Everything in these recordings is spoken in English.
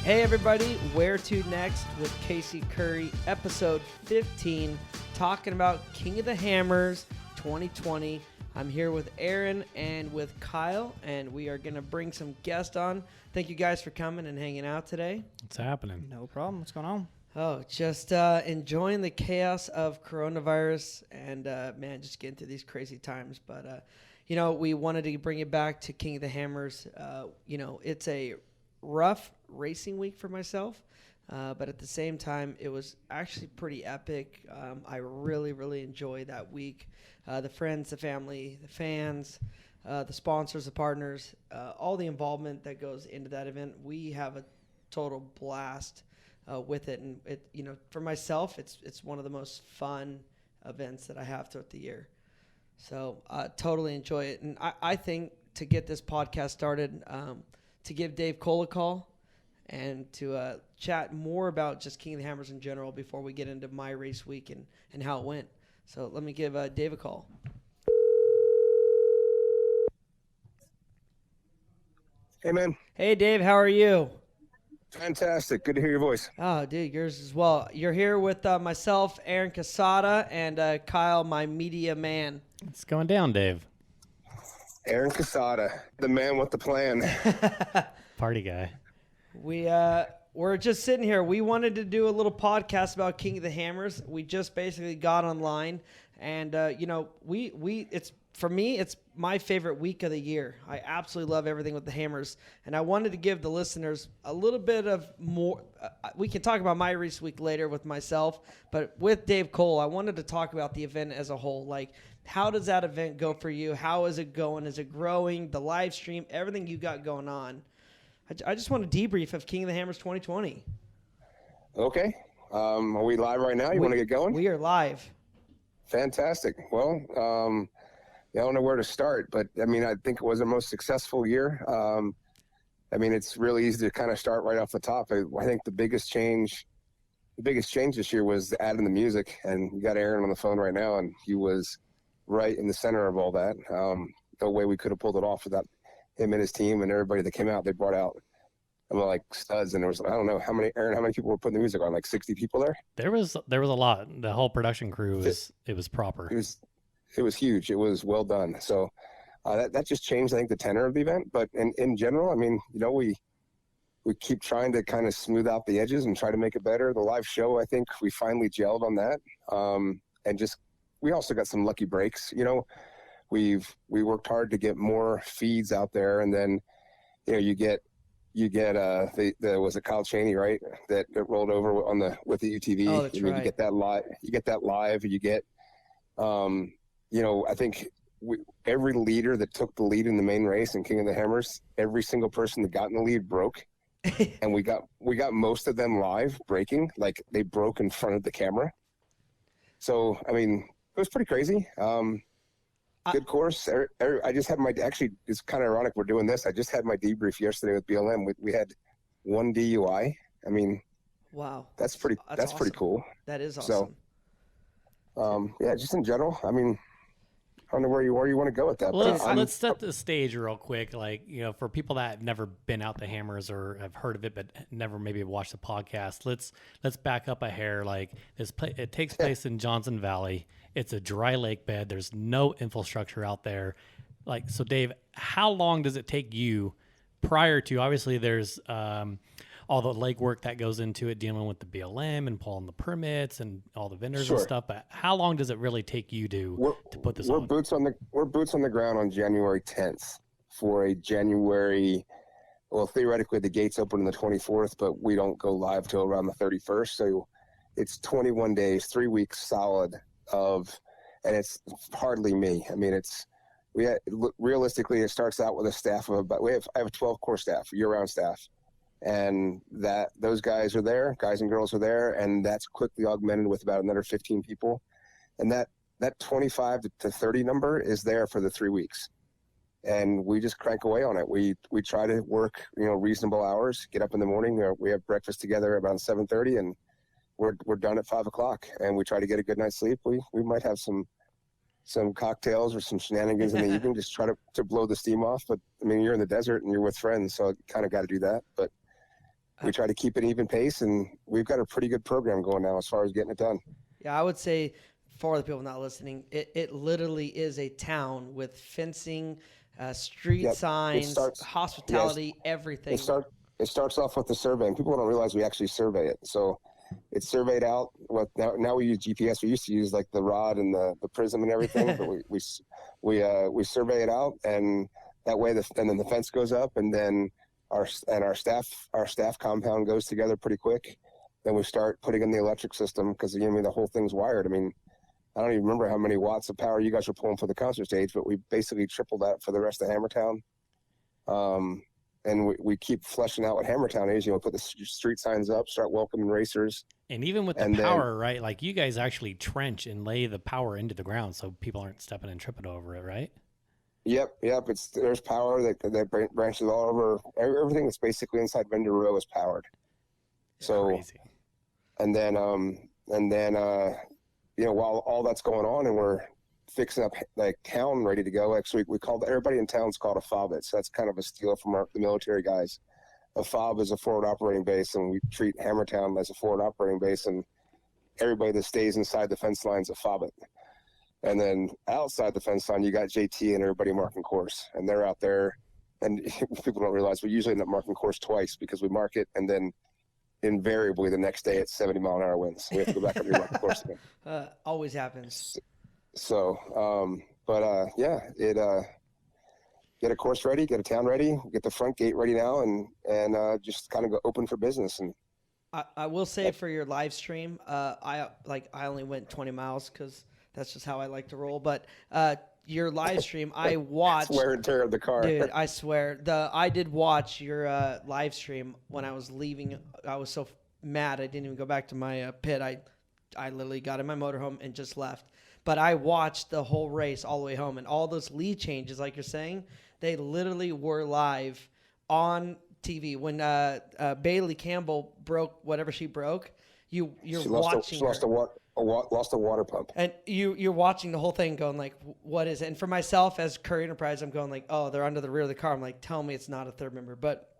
Hey everybody, Where to Next with Casey Currie, episode 15, talking about King of the Hammers 2020. I'm here with Aaron and with Kyle, and we are going to bring some guests on. Thank you guys for coming and hanging out today. What's happening? No problem. What's going on? Oh, just enjoying the chaos of coronavirus and, man, just getting through these crazy times. But, we wanted to bring it back to King of the Hammers. It's a rough racing week for myself, but at the same time, it was actually pretty epic. I really, really enjoyed that week. The friends, the family, the fans, the sponsors, the partners, all the involvement that goes into that event. We have a total blast with it, and for myself, it's one of the most fun events that I have throughout the year. So totally enjoy it, and I think to get this podcast started, to give Dave Cole a call and to chat more about just King of the Hammers in general before we get into my race week and how it went. So let me give Dave a call. Hey, man. Hey, Dave. How are you? Fantastic. Good to hear your voice. Oh, dude, yours as well. You're here with myself, Aaron Quesada, and Kyle, my media man. It's going down, Dave. Aaron Quesada, the man with the plan. Party guy. We're just sitting here. We wanted to do a little podcast about King of the Hammers. We just basically got online, and it's for me, it's my favorite week of the year. I absolutely love everything with the Hammers, and I wanted to give the listeners a little bit of more. We can talk about my race week later with myself, but with Dave Cole, I wanted to talk about the event as a whole. Like, how does that event go for you? How is it going? Is it growing? The live stream, everything you got going on. I just want to debrief of King of the Hammers 2020. Okay. Are we live right now? You want to get going? We are live. Fantastic. Well, I don't know where to start, but I think it was the most successful year. It's really easy to kind of start right off the top. I think the biggest change this year was adding the music, and we got Aaron on the phone right now, and he was right in the center of all that. No way we could have pulled it off without him and his team and everybody that came out. They brought out like studs, and there was, I don't know how many people were putting the music on, like 60 people there. There was a lot. The whole production crew was proper. It was huge. It was well done. So that just changed, I think, the tenor of the event. But in general, we keep trying to kind of smooth out the edges and try to make it better. The live show, I think we finally gelled on that. And we also got some lucky breaks. We worked hard to get more feeds out there, and then you get was it Kyle Chaney, right, that rolled over with the UTV. Oh, that's right. You get that live. You get I think every leader that took the lead in the main race in King of the Hammers, every single person that got in the lead broke. And we got most of them live breaking, like they broke in front of the camera. So it was pretty crazy. Good course. I just had it's kind of ironic we're doing this. I just had my debrief yesterday with BLM. We had one DUI. Wow. That's pretty awesome. Pretty cool. That is awesome. So, just in general, I don't know where you want to go with that. Let's set the stage real quick. For people that have never been out the Hammers or have heard of it, but never maybe watched the podcast, let's back up a hair. It takes place in Johnson Valley. It's a dry lake bed. There's no infrastructure out there. So Dave, how long does it take you prior to, obviously there's, all the legwork that goes into it, dealing with the BLM and pulling the permits and all the vendors and stuff. But how long does it really take you to put this on? We're boots on the ground on January 10th for a January. Well, theoretically the gates open on the 24th, but we don't go live till around the 31st. So it's 21 days, 3 weeks solid and it's hardly me. Realistically, it starts out with a staff of I have a 12 core staff, year-round staff. And those guys and girls are there, and that's quickly augmented with about another 15 people. And that 25 to 30 number is there for the 3 weeks. And we just crank away on it. We try to work, reasonable hours, get up in the morning. We have breakfast together around 7:30, and we're done at 5 o'clock. And we try to get a good night's sleep. We might have some cocktails or some shenanigans in the evening, just try to blow the steam off. But you're in the desert and you're with friends, so kind of got to do that. But we try to keep an even pace, and we've got a pretty good program going now as far as getting it done. Yeah, I would say for the people not listening, it literally is a town with fencing, street signs, hospitality, everything. It starts off with the survey, and people don't realize we actually survey it. So it's surveyed out. Now we use GPS. We used to use like the rod and the prism and everything, but we survey it out, and that way and then the fence goes up, and then our staff compound goes together pretty quick. Then we start putting in the electric system because the whole thing's wired. I mean, I don't even remember how many watts of power you guys were pulling for the concert stage, but we basically tripled that for the rest of Hammertown. And we keep fleshing out what Hammertown is. Put the street signs up, start welcoming racers. And even with the power, right? Like you guys actually trench and lay the power into the ground so people aren't stepping and tripping over it, right? Yep. There's power that branches all over. Everything that's basically inside Vendor Row is powered. So, crazy. And then while all that's going on and we're fixing up like town ready to go, actually we called everybody in town's called a FOB. So that's kind of a steal from the military guys. A FOB is a forward operating base, and we treat Hammertown as a forward operating base, and everybody that stays inside the fence line's a FOB it. And then outside the fence line, you got JT and everybody marking course, and they're out there. And people don't realize we usually end up marking course twice because we mark it, and then invariably the next day it's 70-mile-an-hour winds. We have to go back and remark the course again. Always happens. So, get a course ready, get a town ready, get the front gate ready now, and just kind of go open for business. And I will say for your live stream, I only went 20 miles because that's just how I like to roll. But your live stream, I watched. Wear and tear of the car, dude. I swear, I did watch your live stream when I was leaving. I was so mad I didn't even go back to my pit. I literally got in my motorhome and just left. But I watched the whole race all the way home, and all those lead changes, like you're saying, they literally were live on TV. When Bailey Campbell broke whatever she broke, you're watching. She lost a water pump, and you're watching the whole thing, going like, "What is it?" And for myself as Currie Enterprise, I'm going like, "Oh, they're under the rear of the car." I'm like, "Tell me it's not a third member," but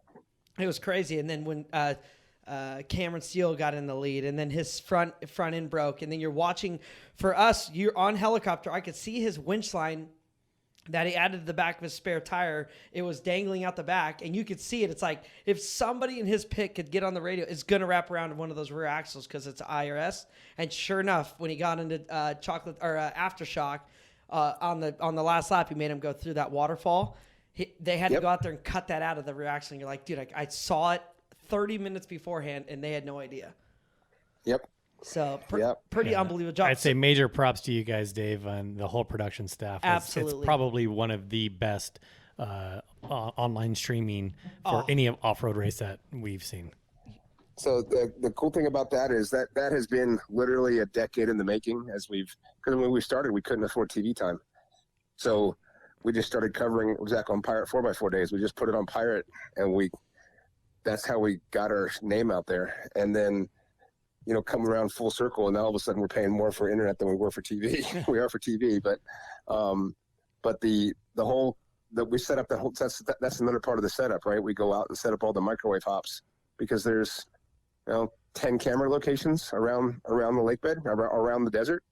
it was crazy. And then when Cameron Steele got in the lead, and then his front end broke, and then you're watching. For us, you're on helicopter. I could see his winch line that he added to the back of his spare tire. It was dangling out the back, and you could see it. It's like if somebody in his pit could get on the radio, it's going to wrap around one of those rear axles because it's IRS. And sure enough, when he got into aftershock on the last lap, he made him go through that waterfall. They had to go out there and cut that out of the rear axle. And you're like, dude, I saw it 30 minutes beforehand, and they had no idea. Yep. So pretty unbelievable job. I'd say major props to you guys, Dave, and the whole production staff. Absolutely. It's probably one of the best online streaming for any off-road race that we've seen. So the cool thing about that is that has been literally a decade in the making. Because when we started, we couldn't afford TV time. So we just started covering exactly on Pirate 4x4 days. We just put it on Pirate, and that's how we got our name out there. And then, come around full circle, and all of a sudden we're paying more for internet than we were for TV. We are for TV, but the whole that we set up the whole that's another part of the setup, right? We go out and set up all the microwave hops because there's 10 camera locations around the lake bed, around the desert,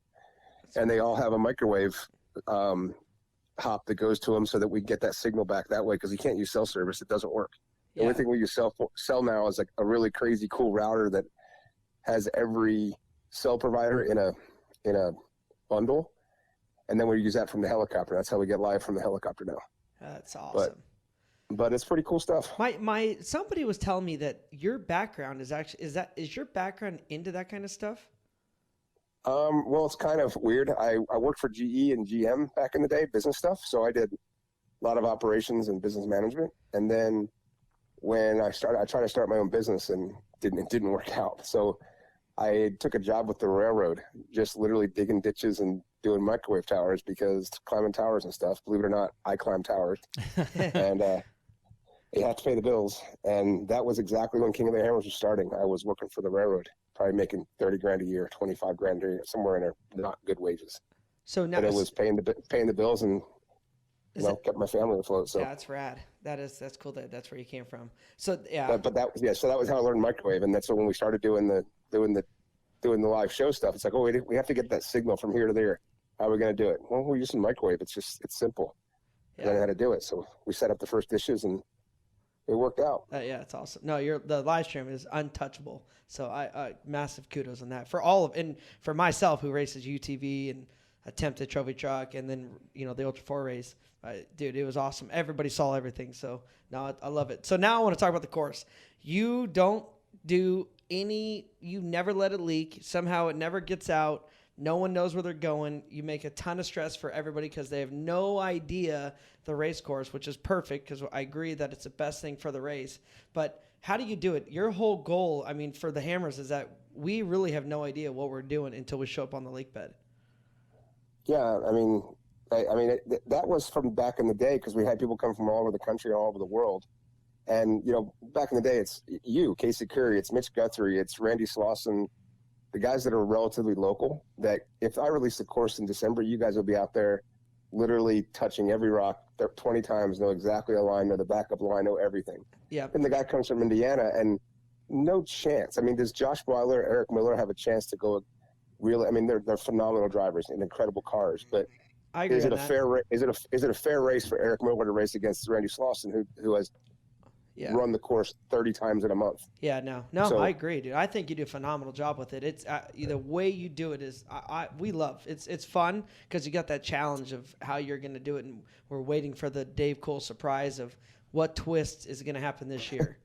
and they all have a microwave hop that goes to them so that we get that signal back that way, because you can't use cell service; it doesn't work. The only thing we use cell now is like a really crazy cool router that has every cell provider in a bundle, and then we use that from the helicopter. That's how we get live from the helicopter now. That's awesome. But it's pretty cool stuff. Somebody was telling me that your background is your background into that kind of stuff? Well, it's kind of weird. I worked for GE and GM back in the day, business stuff. So I did a lot of operations and business management, and then when I tried to start my own business, and it didn't work out. So I took a job with the railroad, just literally digging ditches and doing microwave towers, because climbing towers and stuff, believe it or not, I climb towers. And you have to pay the bills. And that was exactly when King of the Hammers was starting. I was working for the railroad, probably making $30,000 a year, $25,000 a year, somewhere in there, not good wages. So now but it was paying the bills, and kept my family afloat. So yeah, that's rad. That's cool. That's where you came from. So yeah, but so that was how I learned microwave, and that's when we started doing the live show stuff. It's like, oh, we have to get that signal from here to there. How are we going to do it? Well, we're using microwave. It's simple. Yeah. I know how to do it. So we set up the first dishes and it worked out. Yeah, it's awesome. No, the live stream is untouchable. So I massive kudos on that for and for myself who races UTV and attempted trophy truck and then the Ultra 4 race. Dude, it was awesome. Everybody saw everything. So no, I love it. So now I want to talk about the course. You don't do you never let it leak. Somehow it never gets out. No one knows where they're going. You make a ton of stress for everybody because they have no idea the race course, which is perfect because I agree that it's the best thing for the race. But how do you do it? Your whole goal, I mean, for the Hammers is that we really have no idea what we're doing until we show up on the lake bed. Yeah, I mean, that was from back in the day because we had people come from all over the country and all over the world. And, back in the day, it's you, Casey Currie, it's Mitch Guthrie, it's Randy Slauson, the guys that are relatively local, that if I release the course in December, you guys will be out there literally touching every rock 20 times, know exactly the line, know the backup line, know everything. Yeah. And the guy comes from Indiana and no chance. I mean, does Josh Weiler, Eric Miller have a chance to go really? I mean, they're phenomenal drivers and incredible cars, but I agree is it on a that. fair is it a fair race for Eric Miller to race against Randy Slauson, who has run the course 30 times in a month? Yeah, no, So, I agree, dude. I think you do a phenomenal job with it. It's the way you do it is we love. It's fun because you got that challenge of how you're going to do it, and we're waiting for the Dave Cole surprise of what twist is going to happen this year.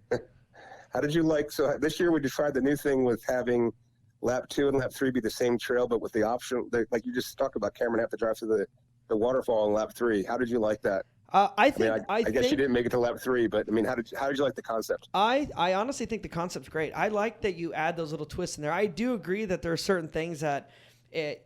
How did you so this year we tried the new thing with having lap 2 and lap 3 be the same trail, but with the option, like you just talked about, Cameron have to drive through the waterfall in lap 3. How did you like that? I guess you didn't make it to lap 3, but I mean, how did you like the concept? I honestly think the concept's great. I like that you add those little twists in there. I do agree that there are certain things that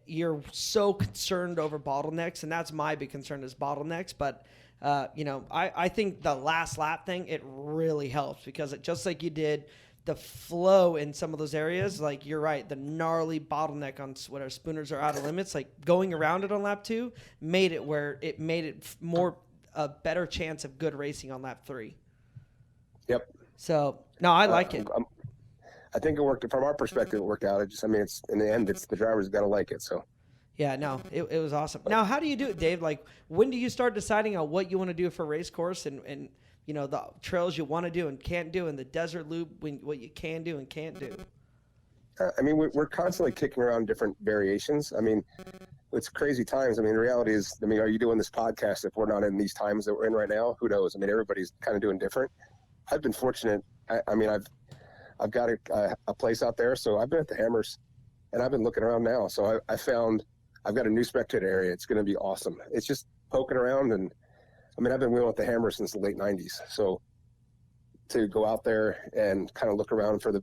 you're so concerned over bottlenecks, and that's my big concern is bottlenecks. But I think the last lap thing, it really helps because it, just like you did, the flow in some of those areas, like you're right, the gnarly bottleneck on what our spooners are out of limits, like going around it on lap 2 made it more a better chance of good racing on lap 3. Yep. So no, I like it. I think it worked from our perspective. It worked out. It's in the end, it's the drivers got to like it. So. Yeah, no, it was awesome. Now, how do you do it, Dave? Like, when do you start deciding on what you want to do for a race course and the trails you want to do and can't do, and the desert loop, what you can do and can't do? I mean, we're constantly kicking around different variations. I mean, it's crazy times. I mean, the reality is, are you doing this podcast if we're not in these times that we're in right now? Who knows? I mean, everybody's kind of doing different. I've been fortunate. I've got a place out there, so I've been at the Hammers, and I've been looking around now. So I found I've got a new spectator area. It's going to be awesome. It's just poking around, and I've been wheeling at the Hammers since the late '90s. So to go out there and kind of look around for the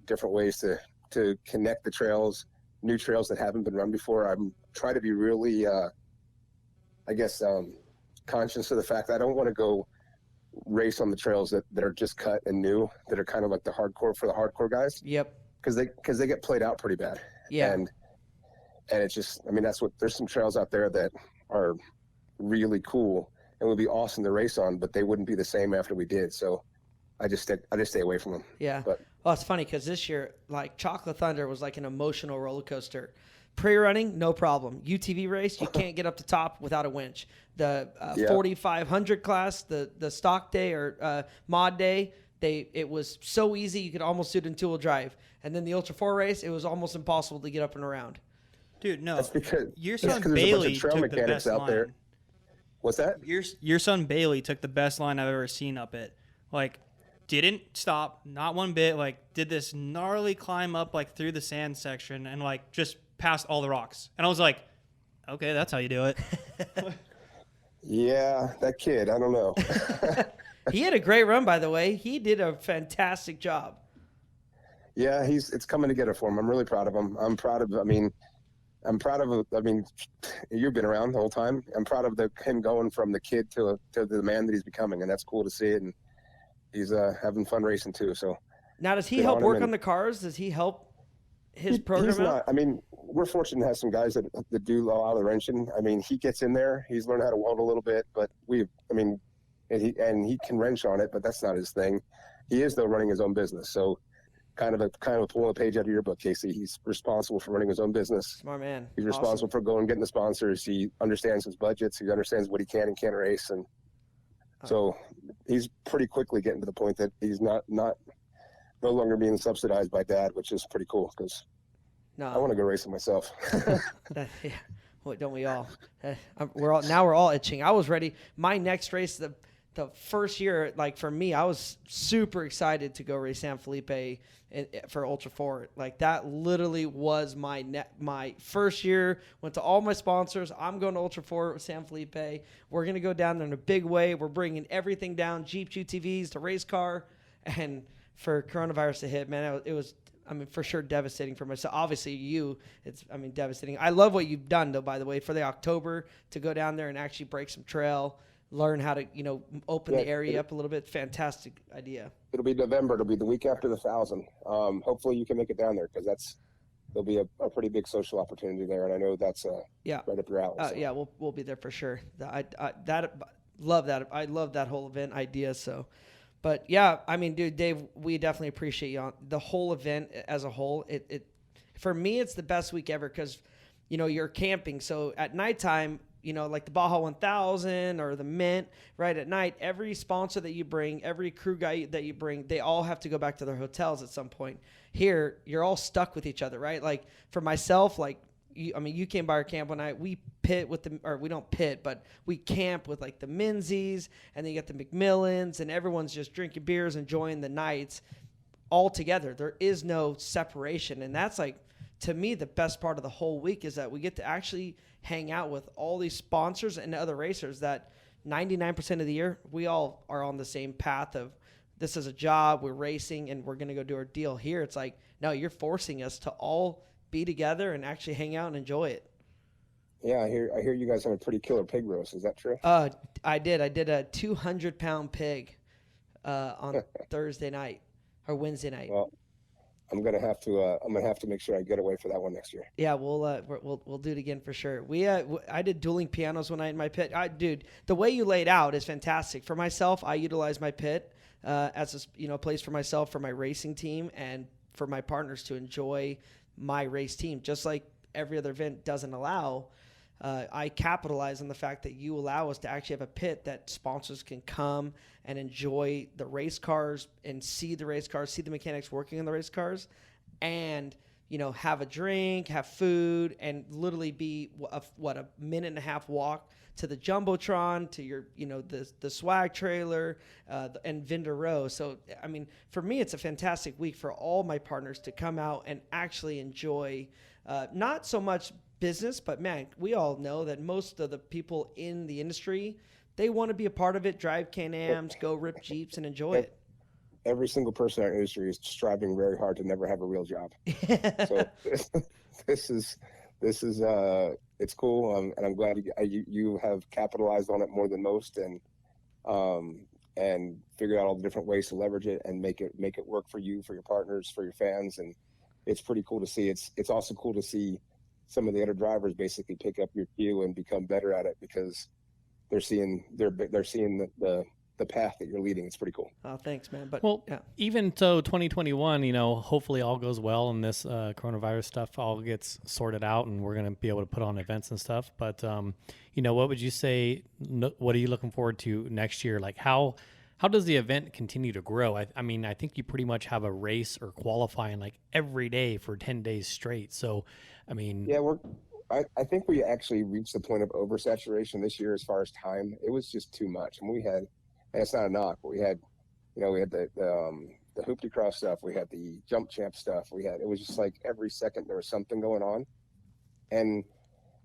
different ways to connect the trails, new trails that haven't been run before. I'm trying to be really, conscious of the fact that I don't want to go race on the trails that are just cut and new, that are kind of like the hardcore for the hardcore guys. Yep. Because they get played out pretty bad. Yeah. And it's just, there's some trails out there that are really cool and would be awesome to race on, but they wouldn't be the same after we did. So I just stay away from them. Yeah. But well, it's funny because this year, like Chocolate Thunder was like an emotional roller coaster. Pre-running, no problem. UTV race, you can't get up the top without a winch. The 4,500 class, the stock day or mod day, it was so easy you could almost do it in two-wheel drive. And then the Ultra 4 race, it was almost impossible to get up and around. Dude, no. That's because your son there's Bailey a bunch of trail took the mechanics best out line. there. What's that? Your son Bailey took the best line I've ever seen up it. Like, didn't stop, not one bit. Like, did this gnarly climb up like through the sand section and like just past all the rocks. And I was like, okay, that's how you do it. Yeah, that kid. I don't know. He had a great run, by the way. He did a fantastic job. Yeah, it's coming together for him. I'm really proud of him. I'm proud of. You've been around the whole time. I'm proud of him going from the kid to the man that he's becoming, and that's cool to see it. And he's having fun racing too. So now, does he help work on the cars? Does he help his program he's out? not. I mean, we're fortunate to have some guys that do a lot of the wrenching. I mean, he gets in there. He's learned how to weld a little bit, but and he can wrench on it, but that's not his thing. He is, though, running his own business. So kind of pulling a page out of your book, Casey. He's responsible for running his own business. Smart man. He's responsible for going and getting the sponsors. He understands his budgets. He understands what he can and can't race. And so he's pretty quickly getting to the point that he's no longer being subsidized by dad, which is pretty cool because I want to go racing myself. Yeah. Well, don't we all? We're all itching. I was ready. My next race, the first year, like for me, I was super excited to go race San Felipe for Ultra 4. Like that literally was my first year. Went to all my sponsors. I'm going to Ultra 4 with San Felipe. We're going to go down there in a big way. We're bringing everything down, Jeeps, UTVs, to race car. And for coronavirus to hit, man, it was, for sure devastating for myself. Obviously it's devastating. I love what you've done though, by the way, for the October to go down there and actually break some trail, learn how to, open the area up a little bit. Fantastic idea. It'll be November. It'll be the week after the 1,000. Hopefully you can make it down there because there'll be a pretty big social opportunity there. And I know that's right up your alley. So. Yeah, we'll be there for sure. I love that. I love that whole event idea. So, but yeah, dude, Dave, we definitely appreciate you on the whole event as a whole. It for me, it's the best week ever because, you're camping. So at nighttime, like the Baja 1000 or the Mint, right at night, every sponsor that you bring, every crew guy that you bring, they all have to go back to their hotels at some point. Here, you're all stuck with each other, right? Like for myself, like, you came by our camp one night. We pit with we don't pit, but we camp with like the Menzies, and then you got the McMillans, and everyone's just drinking beers, enjoying the nights all together. There is no separation, and that's like, to me, the best part of the whole week is that we get to actually hang out with all these sponsors and other racers that 99% of the year, we all are on the same path of this is a job, we're racing, and we're going to go do our deal. Here, it's like, no, you're forcing us to all be together and actually hang out and enjoy it. Yeah, I hear you guys have a pretty killer pig roast. Is that true? I did a 200-pound pig on Thursday night or Wednesday night. Well, I'm gonna have to make sure I get away for that one next year. Yeah, we'll do it again for sure. I did dueling pianos one night in my pit. Dude, the way you laid out is fantastic. For myself, I utilize my pit as a place for myself, for my racing team, and for my partners to enjoy my race team, just like every other event doesn't allow. I capitalize on the fact that you allow us to actually have a pit that sponsors can come and enjoy the race cars and see the race cars, see the mechanics working on the race cars, and have a drink, have food, and literally be a minute and a half walk to the Jumbotron, to your the swag trailer, and vendor row. So for me, it's a fantastic week for all my partners to come out and actually enjoy not so much business, but man, we all know that most of the people in the industry, they want to be a part of it, drive Can-Ams, go rip Jeeps, and enjoy it. Every single person in our industry is striving very hard to never have a real job. So this is it's cool, and I'm glad you have capitalized on it more than most, and figured out all the different ways to leverage it and make it work for you, for your partners, for your fans, and it's pretty cool to see. It's also cool to see some of the other drivers basically pick up your cue and become better at it because they're seeing the path that you're leading. It's pretty cool. Oh, thanks, man. But even so, 2021, hopefully all goes well and this coronavirus stuff all gets sorted out and we're going to be able to put on events and stuff. But, what would you say, what are you looking forward to next year? Like how does the event continue to grow? I think you pretty much have a race or qualifying like every day for 10 days straight. So, yeah, I think we actually reached the point of oversaturation this year as far as time. It was just too much. And we had, and it's not a knock, but we had the hoopty cross stuff. We had the jump champ stuff. It was just like every second there was something going on. And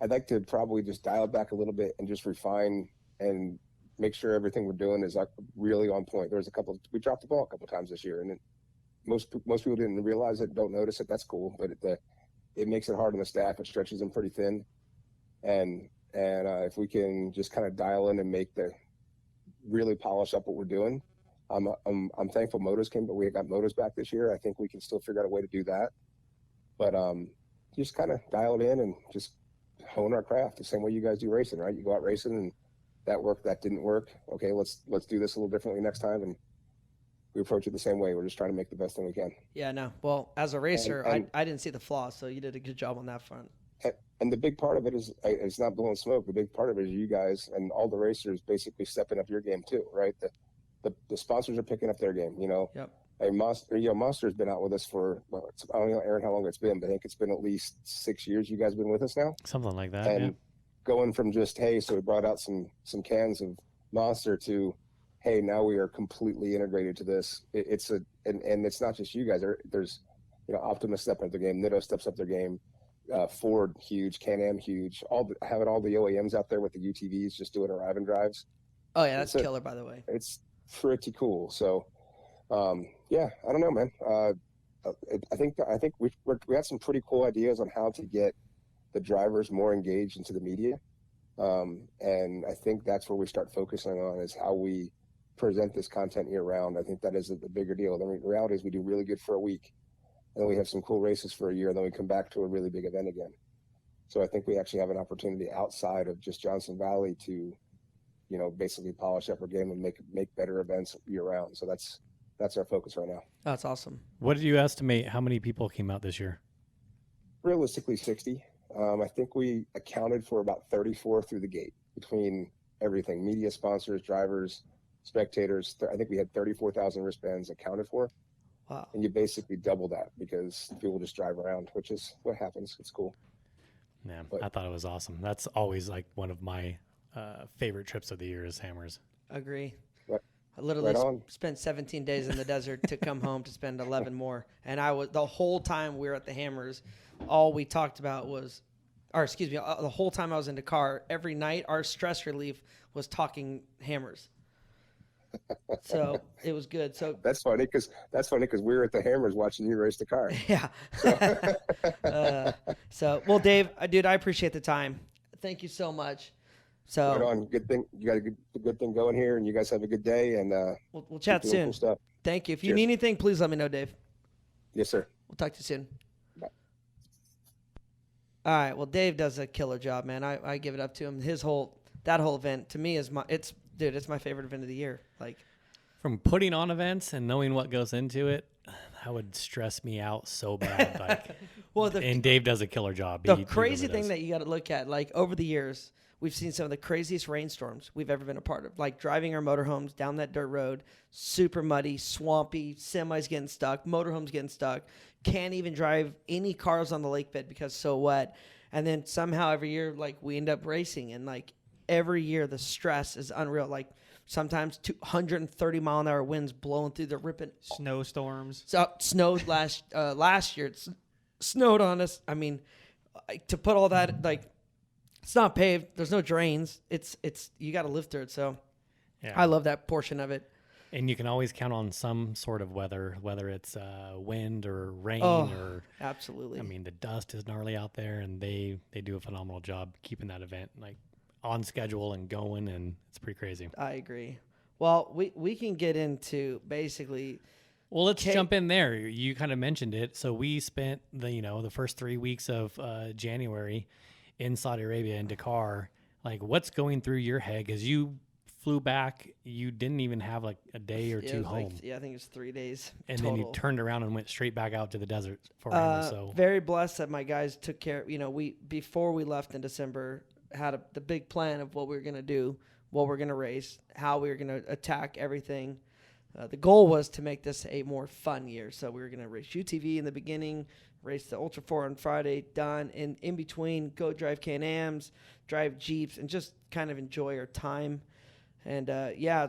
I'd like to probably just dial it back a little bit and just refine and make sure everything we're doing is like really on point. We dropped the ball a couple times this year, and most people didn't realize it, don't notice it. That's cool, but it makes it hard on the staff. It stretches them pretty thin, and if we can just kind of dial in and really polish up what we're doing. I'm thankful motos came, but we got motos back this year. I think we can still figure out a way to do that. But just kind of dial it in and just hone our craft the same way you guys do racing, right? You go out racing and that worked, that didn't work. Okay, let's do this a little differently next time, and we approach it the same way. We're just trying to make the best thing we can. Yeah, no. Well, as a racer, And I didn't see the flaws, so you did a good job on that front. and the big part of it is, it's not blowing smoke. The big part of it is you guys and all the racers basically stepping up your game too, right? The sponsors are picking up their game. You know, Yep. Monster's been out with us for, well, I don't know, Aaron, how long it's been, but I think it's been at least 6 years. You guys have been with us now, Something like that. and going from just, hey, so we brought out some cans of Monster to, hey, now we are completely integrated to this. And it's not just you guys. There's, Optimus stepping up their game, Nitto steps up their game. Ford huge, Can-Am huge, having all the OEMs out there with the UTVs just doing arrive and drives. Oh yeah, that's killer, by the way. It's pretty cool. So, yeah, I don't know, man. I think we got some pretty cool ideas on how to get the drivers more engaged into the media, and I think that's where we start focusing on is how we present this content year round. I think that is the bigger deal. I mean, the reality is we do really good for a week, and then we have some cool races for a year, and then we come back to a really big event again. So I think we actually have an opportunity outside of just Johnson Valley to, basically polish up our game and make better events year round. So that's our focus right now. That's awesome. What did you estimate how many people came out this year? Realistically, 60. I think we accounted for about 34 through the gate between everything: media, sponsors, drivers, spectators. I think we had 34,000 wristbands accounted for. Wow. And you basically double that because people just drive around, which is what happens. It's cool. Yeah, But- I thought it was awesome. That's always like one of my favorite trips of the year is Hammers. Agree. Right. I literally Right on. spent 17 days in the desert to come home to spend 11 more. And the whole time we were at the Hammers, all we talked about was, the whole time I was in the car, every night our stress relief was talking Hammers. So it was good. So That's funny because we were at the Hammers watching you race the car. yeah. Well, Dave, dude, I appreciate the time. Thank you so much. So Right on. Good thing you got a good thing going here, and you guys have a good day. And we'll chat keep doing soon. Cool stuff. Thank you. If you Cheers. need anything, please let me know, Dave. Yes, sir. We'll talk to you soon. Bye. All right. Well, Dave does a killer job, man. I give it up to him. That whole event to me is it's my favorite event of the year. Like, From putting on events and knowing what goes into it, that would stress me out so bad. Like, well, and Dave does a killer job. the He crazy really thing does. that you got to look at, like over the years, we've seen some of the craziest rainstorms we've ever been a part of. Like driving our motorhomes down that dirt road, super muddy, swampy, semis getting stuck, motorhomes getting stuck. Can't even drive any cars on the lake bed because it's so wet. And then somehow every year, like we end up racing, and like every year the stress is unreal. Like sometimes 230 mile an hour winds blowing through the ripping Snowstorms. So snowed last year. It snowed on us. I mean, to put all that, like, it's not paved. There's no drains. It's you got to live through it. So Yeah. I love that portion of it. And you can always count on some sort of weather, whether it's wind or rain Oh, or, absolutely. I mean, the dust is gnarly out there, and they do a phenomenal job keeping that event like on schedule and going, and it's pretty crazy. I agree. Well, we can get into basically. Well, let's jump in there. You kind of mentioned it. So we spent the first 3 weeks of January in Saudi Arabia in Dakar. Like, what's going through your head? Because you flew back, you didn't even have like a day or it two was home, I think it was 3 days. and total. then you turned around and went straight back out to the desert for Hammer. So Very blessed that my guys took care. Before we left in December, had the big plan of what we were gonna do, what we're gonna race, how we were gonna attack everything. The goal was to make this a more fun year. So we were gonna race UTV in the beginning, race the Ultra 4 on Friday, done, and in between go drive Can-Ams, drive Jeeps, and just kind of enjoy our time. And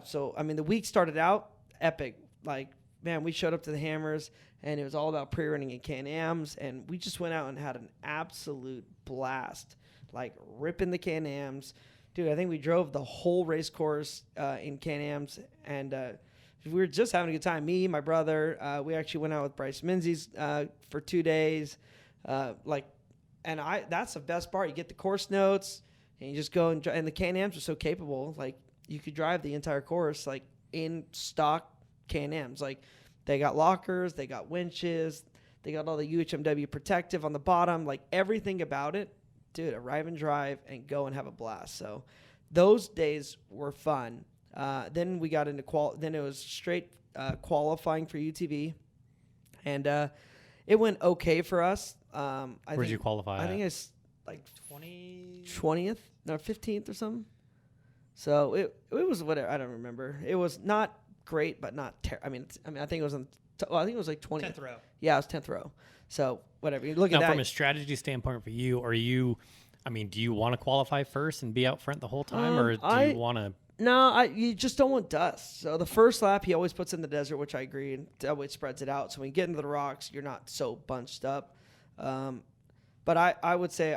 so I mean the week started out epic. Like, man, we showed up to the Hammers, and it was all about pre-running in Can-Ams, and we just went out and had an absolute blast, like ripping the Can-Ams. Dude, I think we drove the whole race course in Can-Ams, and we were just having a good time. Me, my brother, we actually went out with Bryce Menzies for 2 days. That's the best part. You get the course notes, and you just go and the Can-Ams are so capable. Like, you could drive the entire course like in stock Can-Ams. Like, they got lockers, they got winches, They got all the UHMW protective on the bottom, like everything about it. Dude, arrive and drive and go and have a blast. So those days were fun. Then we got into then it was straight qualifying for UTV, and it went okay for us. Where'd you qualify? I think it's like 20th, no 15th or something. So it was whatever. I don't remember. It was not great, but not I mean I think it was I think it was like 20th 10th row. Yeah, it was 10th row. So whatever. You look at now, that from a strategy standpoint for you, do you want to qualify first and be out front the whole time, or do you want to? No, you just don't want dust. So the first lap, he always puts in the desert, which I agree, and that way it spreads it out. So when you get into the rocks, you're not so bunched up. But I would say,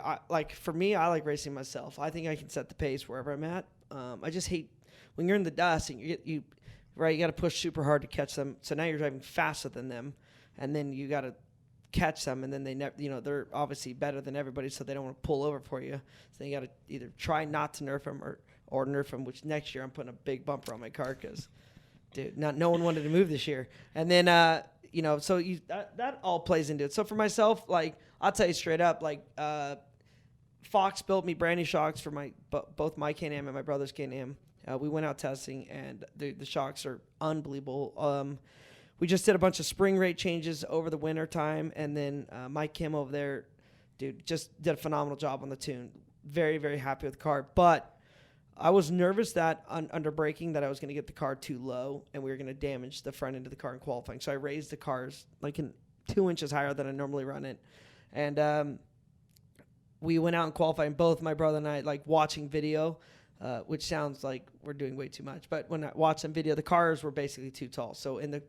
for me, I like racing myself. I think I can set the pace wherever I'm at. I just hate when you're in the dust and you got to push super hard to catch them. So now you're driving faster than them, and then you got to catch them, and then they never, they're obviously better than everybody, so they don't want to pull over for you. So you got to either try not to nerf them or nerf them, which next year I'm putting a big bumper on my car because, dude, no one wanted to move this year. And then, so that all plays into it. So for myself, like, I'll tell you straight up, like, Fox built me brand new shocks for both my Can-Am and my brother's Can-Am. We went out testing, and the shocks are unbelievable. We just did a bunch of spring rate changes over the winter time, and then Mike Kim over there, dude, just did a phenomenal job on the tune. Very, very happy with the car. But I was nervous that under braking that I was going to get the car too low, and we were going to damage the front end of the car in qualifying. So I raised the cars like 2 inches higher than I normally run it. And we went out and qualifying, both my brother and I, like watching video, which sounds like we're doing way too much. But when I watched some video, the cars were basically too tall. So in the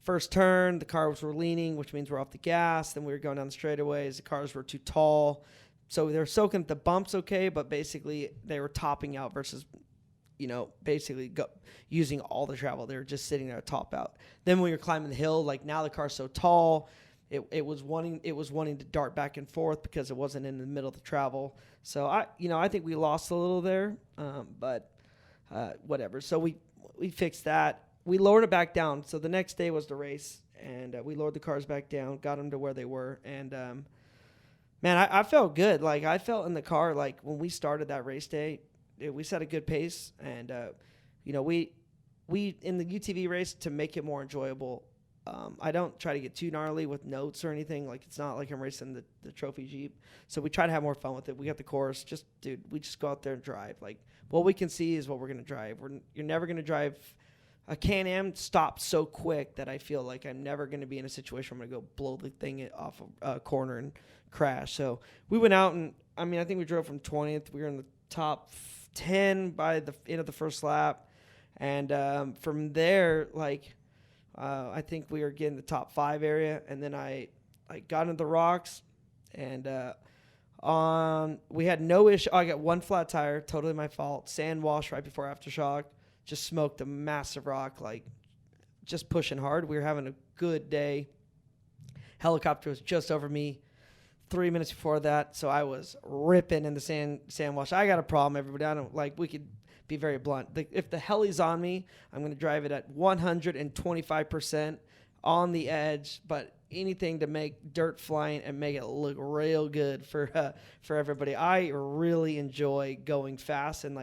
first turn, the cars were leaning, which means we're off the gas. Then we were going down the straightaways. The cars were too tall. So they were soaking the bumps okay, but basically they were topping out versus, basically using all the travel. They were just sitting there top out. Then when you're climbing the hill, like now the car's so tall, it was wanting to dart back and forth because it wasn't in the middle of the travel. So I think we lost a little there, but whatever. So we fixed that. We lowered it back down. So the next day was the race, and we lowered the cars back down, got them to where they were. And, man, I felt good. Like, I felt in the car, like, when we started that race day, we set a good pace. And, we in the UTV race, to make it more enjoyable, I don't try to get too gnarly with notes or anything. Like, it's not like I'm racing the trophy Jeep. So we try to have more fun with it. We got the course. We just go out there and drive. Like, what we can see is what we're going to drive. You're never going to drive. A Can-Am stopped so quick that I feel like I'm never going to be in a situation where I'm going to go blow the thing off a corner and crash. So we went out, and I think we drove from 20th. We were in the top 10 by the end of the first lap. And from there, I think we were getting the top 5 area. And then I got into the rocks, and we had no issue. I got one flat tire, totally my fault. Sand wash right before aftershock. Just smoked a massive rock, just pushing hard. We were having a good day. Helicopter was just over me 3 minutes before that, so I was ripping in the sand wash. I got a problem, everybody. We could be very blunt. If the heli's on me, I'm going to drive it at 125% on the edge, but anything to make dirt flying and make it look real good for everybody. I really enjoy going fast, and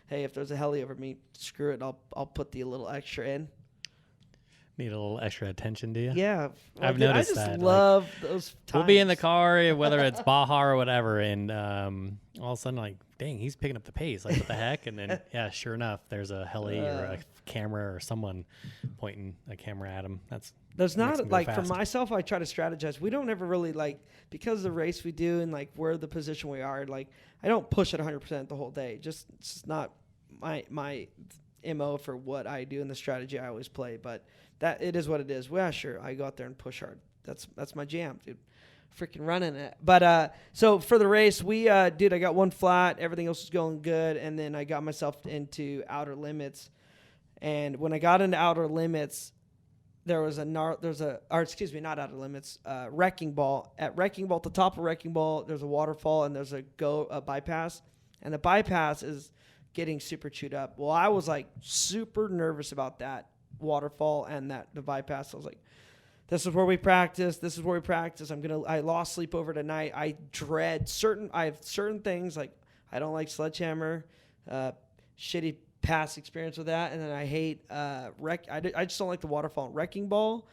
hey, if there's a heli over me, screw it. I'll put the little extra in. Need a little extra attention, do you? Yeah, I've noticed that. I just love those times. We'll be in the car, whether it's Baja or whatever, and all of a sudden, dang, he's picking up the pace. What the heck? And then, yeah, sure enough, there's a heli or a camera or someone pointing a camera at him. There's not, for myself, I try to strategize. We don't ever really, because of the race we do and, we're the position we are, I don't push it 100% the whole day. It's just not my MO for what I do and the strategy I always play. But that it is what it is. Well, sure, I go out there and push hard. That's my jam, dude. Freaking running it. But so for the race, I got one flat. Everything else was going good. And then I got myself into outer limits. And when I got into outer limits, there was not outer limits, wrecking ball. At wrecking ball, at the top of wrecking ball, there's a waterfall and there's a bypass. And the bypass is getting super chewed up. Well, I was super nervous about that waterfall and the bypass. I was like, This is where we practice. This is where we practice. I lost sleep over tonight. I have certain things, like I don't like sledgehammer, shitty past experience with that. And then I hate, I just don't like the waterfall. Wrecking ball,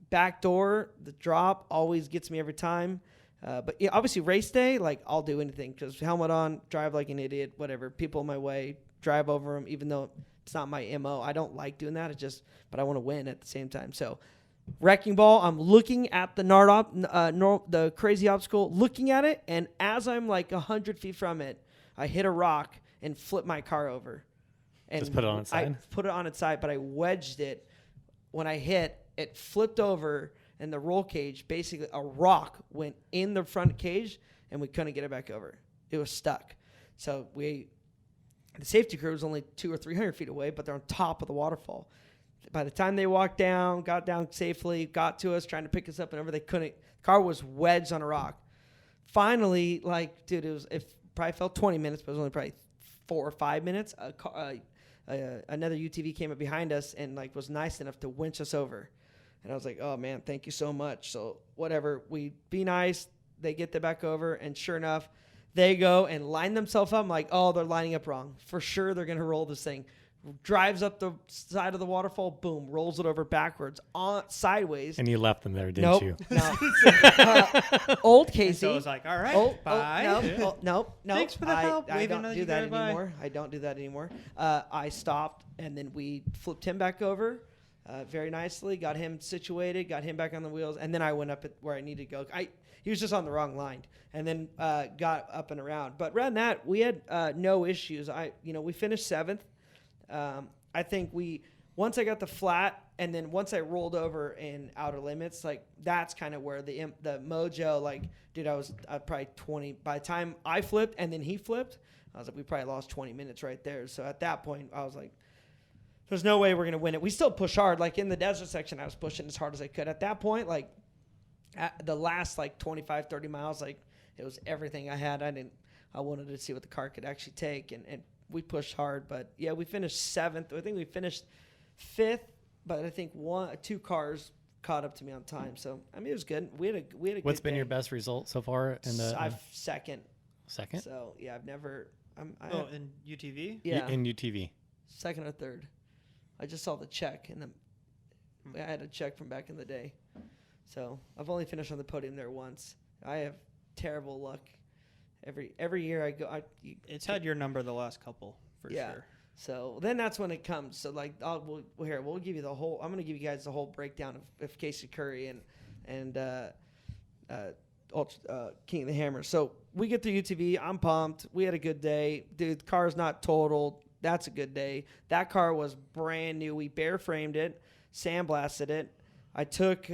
back door, the drop always gets me every time. But yeah, obviously race day, like I'll do anything because helmet on, drive like an idiot, whatever. People in my way, drive over them, even though it's not my MO. I don't like doing that. But I want to win at the same time. So wrecking ball, I'm looking at the the crazy obstacle, looking at it. And as I'm like 100 feet from it, I hit a rock and flip my car over. And just put it on its side? I put it on its side, but I wedged it. When I hit, it flipped over. And the roll cage, basically a rock went in the front cage, and we couldn't get it back over. It was stuck. So the safety crew was only 200 or 300 feet away, but they're on top of the waterfall. By the time they walked down, got down safely, got to us, trying to pick us up, and over, they couldn't. The car was wedged on a rock. Finally, like, dude, it probably felt 20 minutes, but it was only probably 4 or 5 minutes. Another UTV came up behind us and like was nice enough to winch us over. And I was like, oh, man, thank you so much. So whatever, we be nice. They get the back over. And sure enough, they go and line themselves up. I'm like, oh, they're lining up wrong. For sure they're going to roll this thing. Drives up the side of the waterfall, boom, rolls it over backwards, sideways. And you left them there, didn't you? No. Old Casey. And so I was like, all right, bye. No. Thanks for the help. I don't Waving do that anymore. I don't do that anymore. I stopped, and then we flipped him back over. Very nicely, got him situated, got him back on the wheels, and then I went up at where I needed to go. He was just on the wrong line, and then got up and around. But rather than that, we had no issues. We finished 7th. I think once I got the flat, and then once I rolled over in outer limits, like that's kind of where the mojo, like, dude, I was probably 20 by the time I flipped and then he flipped. I was like, we probably lost 20 minutes right there. So at that point, I was like, there's no way we're going to win it. We still push hard. Like in the desert section, I was pushing as hard as I could. At that point, like at the last like 25, 30 miles, like it was everything I had. I wanted to see what the car could actually take, and we pushed hard. But yeah, we finished 7th. I think we finished 5th, but I think 2 cars caught up to me on time. So I mean, it was good. We had a What's good been day. your best result so far in the I've second. Second? So yeah, I've never in UTV? yeah. In UTV. Second or third. I just saw the check, and I had a check from back in the day. So I've only finished on the podium there once. I have terrible luck. Every year I go. It's had your number the last couple, for sure. So then that's when it comes. So like, we'll give you the whole. I'm going to give you guys the whole breakdown of Casey Currie and King of the Hammer. So we get through UTV. I'm pumped. We had a good day, dude. The car's not totaled. That's a good day. That car was brand new. We bare framed it, sandblasted it. I took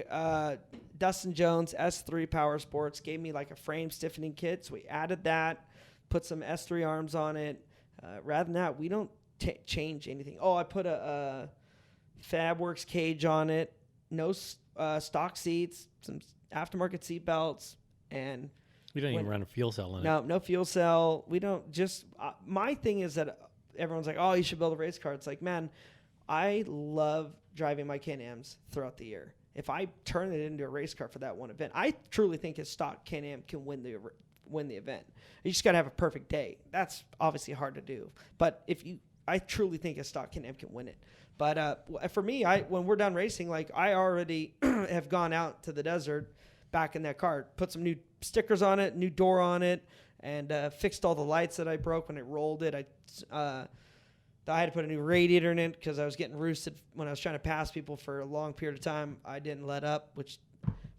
Dustin Jones S3 Power Sports, gave me like a frame stiffening kit. So we added that, put some S3 arms on it. Rather than that, we don't change anything. Oh, I put a FabWorks cage on it, no stock seats, some aftermarket seat belts, and we don't even run a fuel cell in it. No fuel cell. We don't just. My thing is that everyone's like, oh, you should build a race car. It's like, man, I love driving my Can-Ams throughout the year. If I turn it into a race car for that one event, I truly think a stock Can-Am can win the event. You just got to have a perfect day. That's obviously hard to do. But I truly think a stock Can-Am can win it. But for me, when we're done racing, like I already have gone out to the desert back in that car, put some new stickers on it, new door on it, and fixed all the lights that I broke when I rolled it. I had to put a new radiator in it because I was getting roosted when I was trying to pass people for a long period of time. I didn't let up, which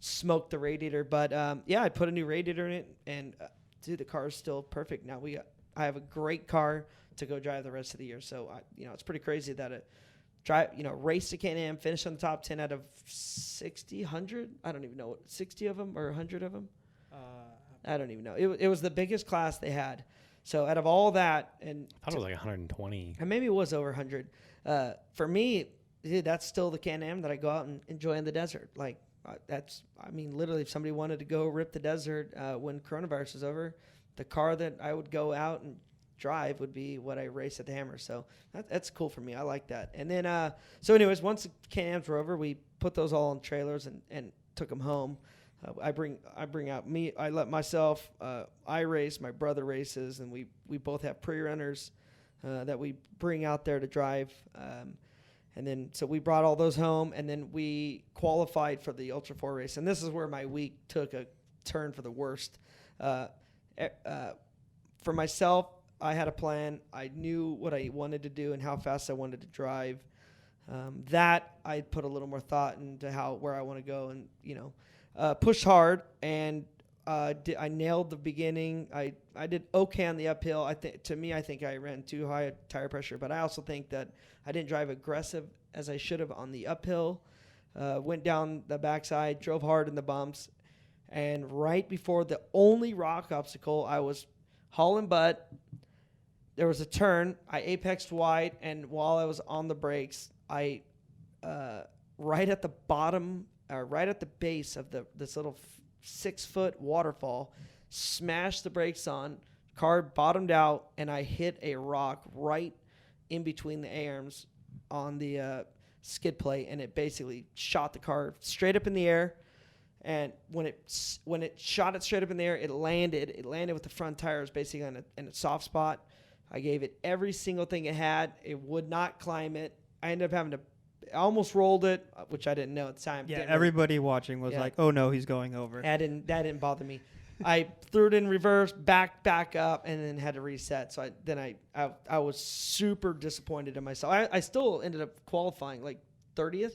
smoked the radiator. But I put a new radiator in it, and dude, the car is still perfect. Now I have a great car to go drive the rest of the year. So it's pretty crazy that race to Can-Am, finish on the top 10 out of 60, 100. I don't even know, 60 of them or 100 of them. I don't even know. It was the biggest class they had. So out of all that, and I thought it was like 120. And maybe it was over 100. For me, dude, that's still the Can-Am that I go out and enjoy in the desert. Like literally, if somebody wanted to go rip the desert when coronavirus is over, the car that I would go out and drive would be what I race at the Hammer. So that's cool for me. I like that. And then, so anyways, once the Can-Ams were over, we put those all on trailers and took them home. I bring out me. I let myself. I race. My brother races, and we both have pre-runners that we bring out there to drive. And then so we brought all those home, and then we qualified for the Ultra 4 race. And this is where my week took a turn for the worst. For myself, I had a plan. I knew what I wanted to do and how fast I wanted to drive. That I put a little more thought into where I want to go, and pushed hard. And I nailed the beginning. I did okay on the uphill. I think I ran too high tire pressure, but I also think that I didn't drive aggressive as I should have on the uphill. Went down the backside, drove hard in the bumps, and right before the only rock obstacle, I was hauling butt. There was a turn. I apexed wide, and while I was on the brakes, I right at the bottom, right at the base of this little 6-foot waterfall, smashed the brakes on. Car bottomed out, and I hit a rock right in between the A-arms on the skid plate, and it basically shot the car straight up in the air. And when it shot it straight up in the air, it landed with the front tires basically in a soft spot. I gave it every single thing it had. It would not climb it. I ended up having to. I almost rolled it, which I didn't know at the time. Yeah, everybody watching was like, "Oh no, he's going over." That didn't bother me. I threw it in reverse, back up, and then had to reset. So I was super disappointed in myself. I still ended up qualifying like 30th.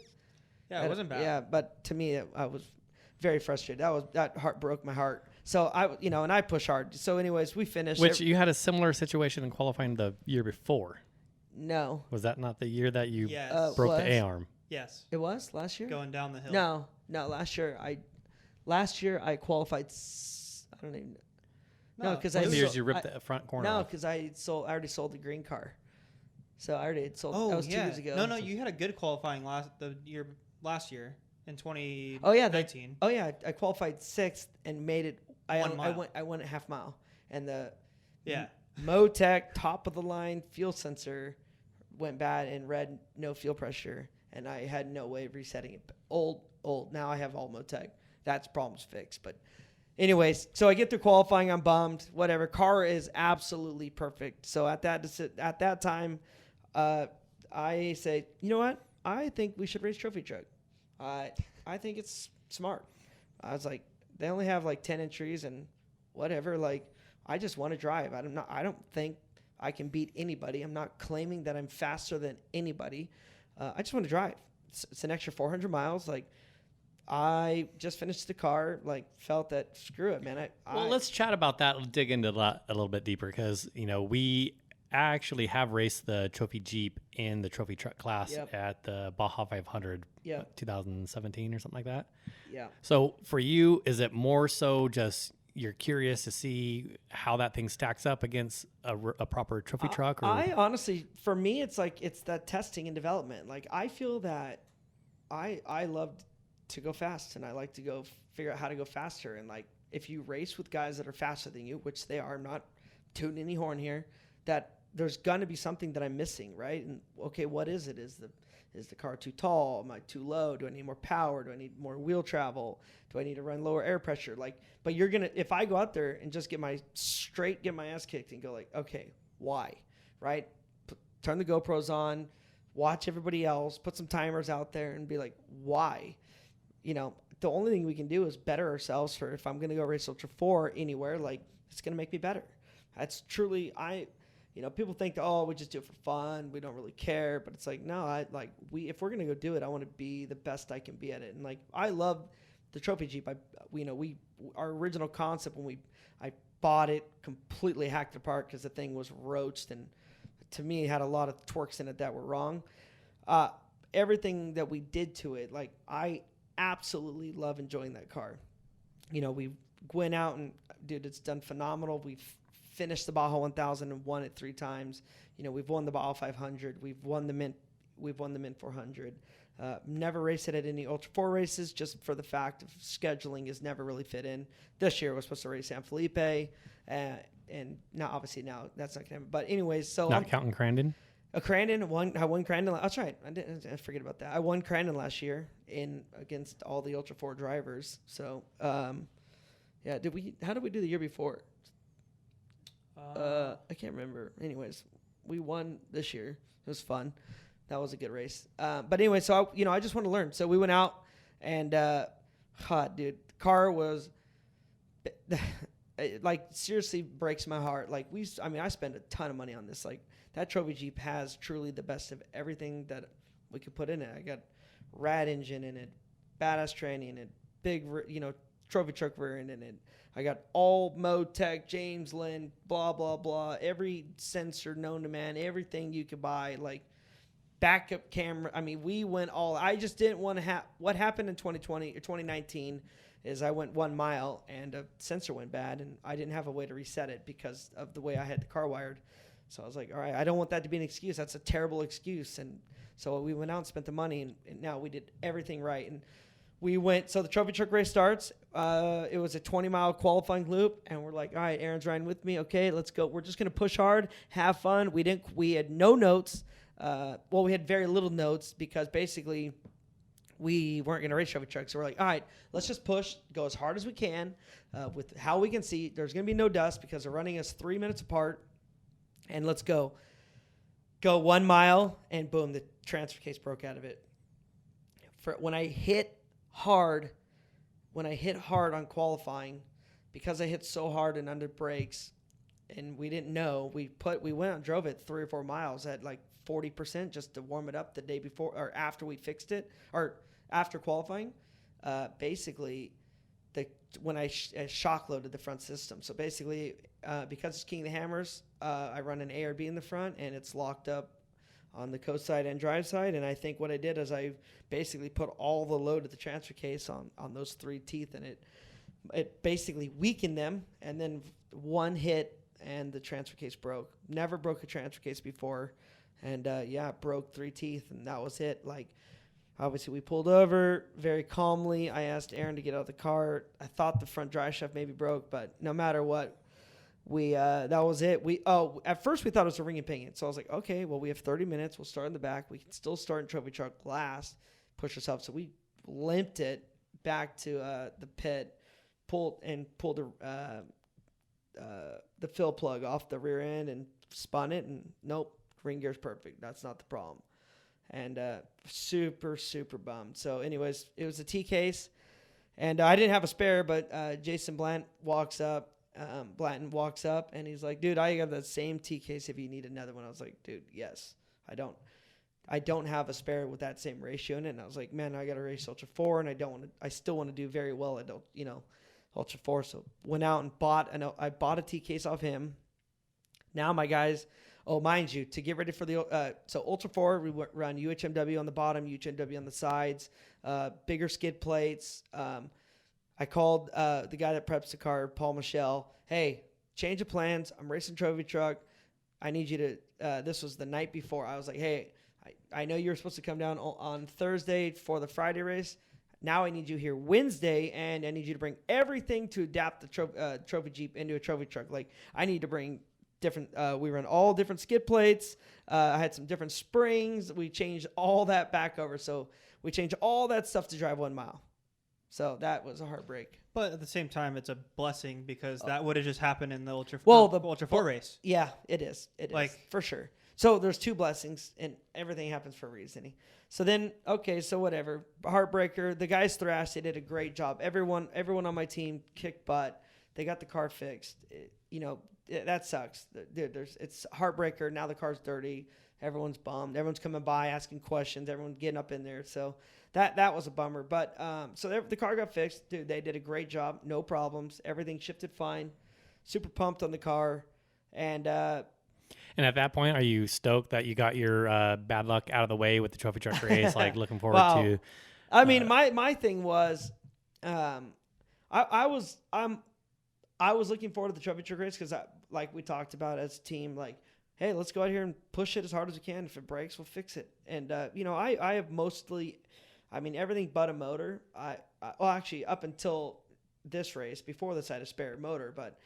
Yeah, it wasn't bad. Yeah, but to me, I was very frustrated. That heart broke my heart. So and I push hard. So anyways, we finished. Which you had a similar situation in qualifying the year before. No. Was that not the year that you Yes. broke the A-arm? Yes. It was last year? Going down the hill. No, last year I qualified I don't even know. Because One of the years you ripped the front corner No, off. because I already sold the green car. So I already had sold. Oh, that was yeah. 2 years ago. No, you had a good qualifying last year in 2019. Oh yeah, I qualified 6th and made it. I went a half mile, and the Motec top of the line fuel sensor went bad and read no fuel pressure, and I had no way of resetting it. Old. Now I have all Motec. That's problem's fixed. But anyways, so I get through qualifying. I'm bummed. Whatever. Car is absolutely perfect. So at that time, I say, you know what? I think we should race trophy truck. I think it's smart. I was like, they only have like 10 entries and whatever. Like, I just want to drive. I don't think I can beat anybody. I'm not claiming that I'm faster than anybody. I just want to drive. It's an extra 400 miles. Like, I just finished the car. Like, felt that screw it, man. Let's chat about that. Let's dig into that a little bit deeper because we actually have raced the trophy Jeep in the trophy truck class at the Baja 500 2017 or something like that. Yeah. So for you, is it more so just you're curious to see how that thing stacks up against a proper trophy truck? Or? I honestly, for me, it's like it's that testing and development. Like, I feel that I love to go fast, and I like to go figure out how to go faster. And like, if you race with guys that are faster than you, which they are, I'm not tooting any horn here, that there's going to be something that I'm missing, right? And okay, what is it? Is the car too tall? Am I too low? Do I need more power? Do I need more wheel travel? Do I need to run lower air pressure? Like, but if I go out there and just get my ass kicked and go like, okay, why, right? Turn the GoPros on, watch everybody else, put some timers out there and be like, why? The only thing we can do is better ourselves for if I'm going to go race Ultra 4 anywhere, like, it's going to make me better. That's truly, people think that, we just do it for fun. We don't really care. But it's like, no, if we're going to go do it, I want to be the best I can be at it. And like, I love the trophy Jeep. Our original concept when I bought it, completely hacked it apart because the thing was roached. And to me, it had a lot of twerks in it that were wrong. Everything that we did to it, like, I absolutely love enjoying that car. We went out and, dude, it's done phenomenal. We've finished the Baja 1000 and won it 3 times. We've won the Baja 500. We've won the Mint 400. Never raced it at any Ultra 4 races just for the fact of scheduling has never really fit in. This year we're supposed to race San Felipe. and now obviously now that's not gonna happen. But anyways, so Not counting Crandon. I won Crandon. That's right. I forget about that. I won Crandon last year against all the Ultra 4 drivers. So yeah, how did we do the year before? I can't remember. Anyways, we won this year. It was fun. That was a good race. But anyway, so I just want to learn. So we went out and dude, the car was it, like seriously breaks my heart. Like I spent a ton of money on this. Like that trophy Jeep has truly the best of everything that we could put in it. I got rad engine in it, badass tranny in it, big trophy truck variant in it. I got all Motec, James Lynn, blah blah blah, every sensor known to man, everything you could buy, like backup camera. I mean, we went all. I just didn't want to have what happened in 2020 or 2019 is I went 1 mile and a sensor went bad and I didn't have a way to reset it because of the way I had the car wired. So I was like, all right, I don't want that to be an excuse. That's a terrible excuse. And so we went out and spent the money and now we did everything right. And we went, so the trophy truck race starts. It was a 20-mile qualifying loop, and we're like, all right, Aaron's riding with me. Okay, let's go. We're just going to push hard, have fun. We had no notes. We had very little notes because basically we weren't going to race trophy trucks. So we're like, all right, let's just push, go as hard as we can with how we can see. There's going to be no dust because they're running us 3 minutes apart, and let's go. Go 1 mile, and boom, the transfer case broke out of it. When I hit hard on qualifying, because I hit so hard and under brakes, and we didn't know, we went and drove it 3 or 4 miles at like 40% just to warm it up the day before or after we fixed it or after qualifying. Basically, when I shock loaded the front system. So basically, because it's King of the Hammers, I run an ARB in the front and it's locked up on the coast side and drive side. And I think what I did is I basically put all the load of the transfer case on those 3 teeth, and it basically weakened them. And then one hit and the transfer case broke. Never broke a transfer case before. And it broke 3 teeth, and that was it. Like, obviously we pulled over very calmly. I asked Aaron to get out of the car. I thought the front drive shaft maybe broke, but no matter what, that was it. At first we thought it was a ring and pinion. So I was like, okay, well, we have 30 minutes. We'll start in the back. We can still start in trophy truck last, push ourselves. So we limped it back to the pit, pulled the fill plug off the rear end and spun it, and nope, ring gear's perfect. That's not the problem. And super, super bummed. So anyways, it was a T case, and I didn't have a spare, but Jason Blanton walks up, and he's like, dude, I have that same T case if you need another one. I was like, dude, yes. I don't have a spare with that same ratio in it. And I was like, man, I got to race Ultra 4, and I still want to do very well at Ultra 4. So went out and bought a T case off him. Now my guys, mind you, to get ready for the so Ultra 4, we run UHMW on the bottom, UHMW on the sides, bigger skid plates. I called the guy that preps the car, Paul Michelle. Hey, change of plans. I'm racing trophy truck. I need you to. This was the night before. I was like, hey, I know you were supposed to come down on Thursday for the Friday race. Now I need you here Wednesday, and I need you to bring everything to adapt the trophy Jeep into a trophy truck. Like, I need to bring different. We run all different skid plates. I had some different springs. We changed all that back over. So we changed all that stuff to drive 1 mile. So that was a heartbreak. But at the same time, it's a blessing because that would have just happened in the Ultra 4 race. Yeah, it is. It is, for sure. So there's 2 blessings, and everything happens for a reason. So then, okay, so whatever. Heartbreaker. The guys thrashed. They did a great job. Everyone on my team kicked butt. They got the car fixed. That sucks. Dude, it's heartbreaker. Now the car's dirty. Everyone's bummed. Everyone's coming by asking questions. Everyone's getting up in there. So that was a bummer. But so the car got fixed. Dude, they did a great job. No problems. Everything shifted fine. Super pumped on the car. And at that point, are you stoked that you got your bad luck out of the way with the trophy truck race? Like, looking forward to. I mean, my thing was, I was looking forward to the trophy truck race because, like we talked about as a team, like, hey, let's go out here and push it as hard as we can. If it breaks, we'll fix it. And I have mostly, everything but a motor. Actually, up until this race, before this, I had a spare motor, but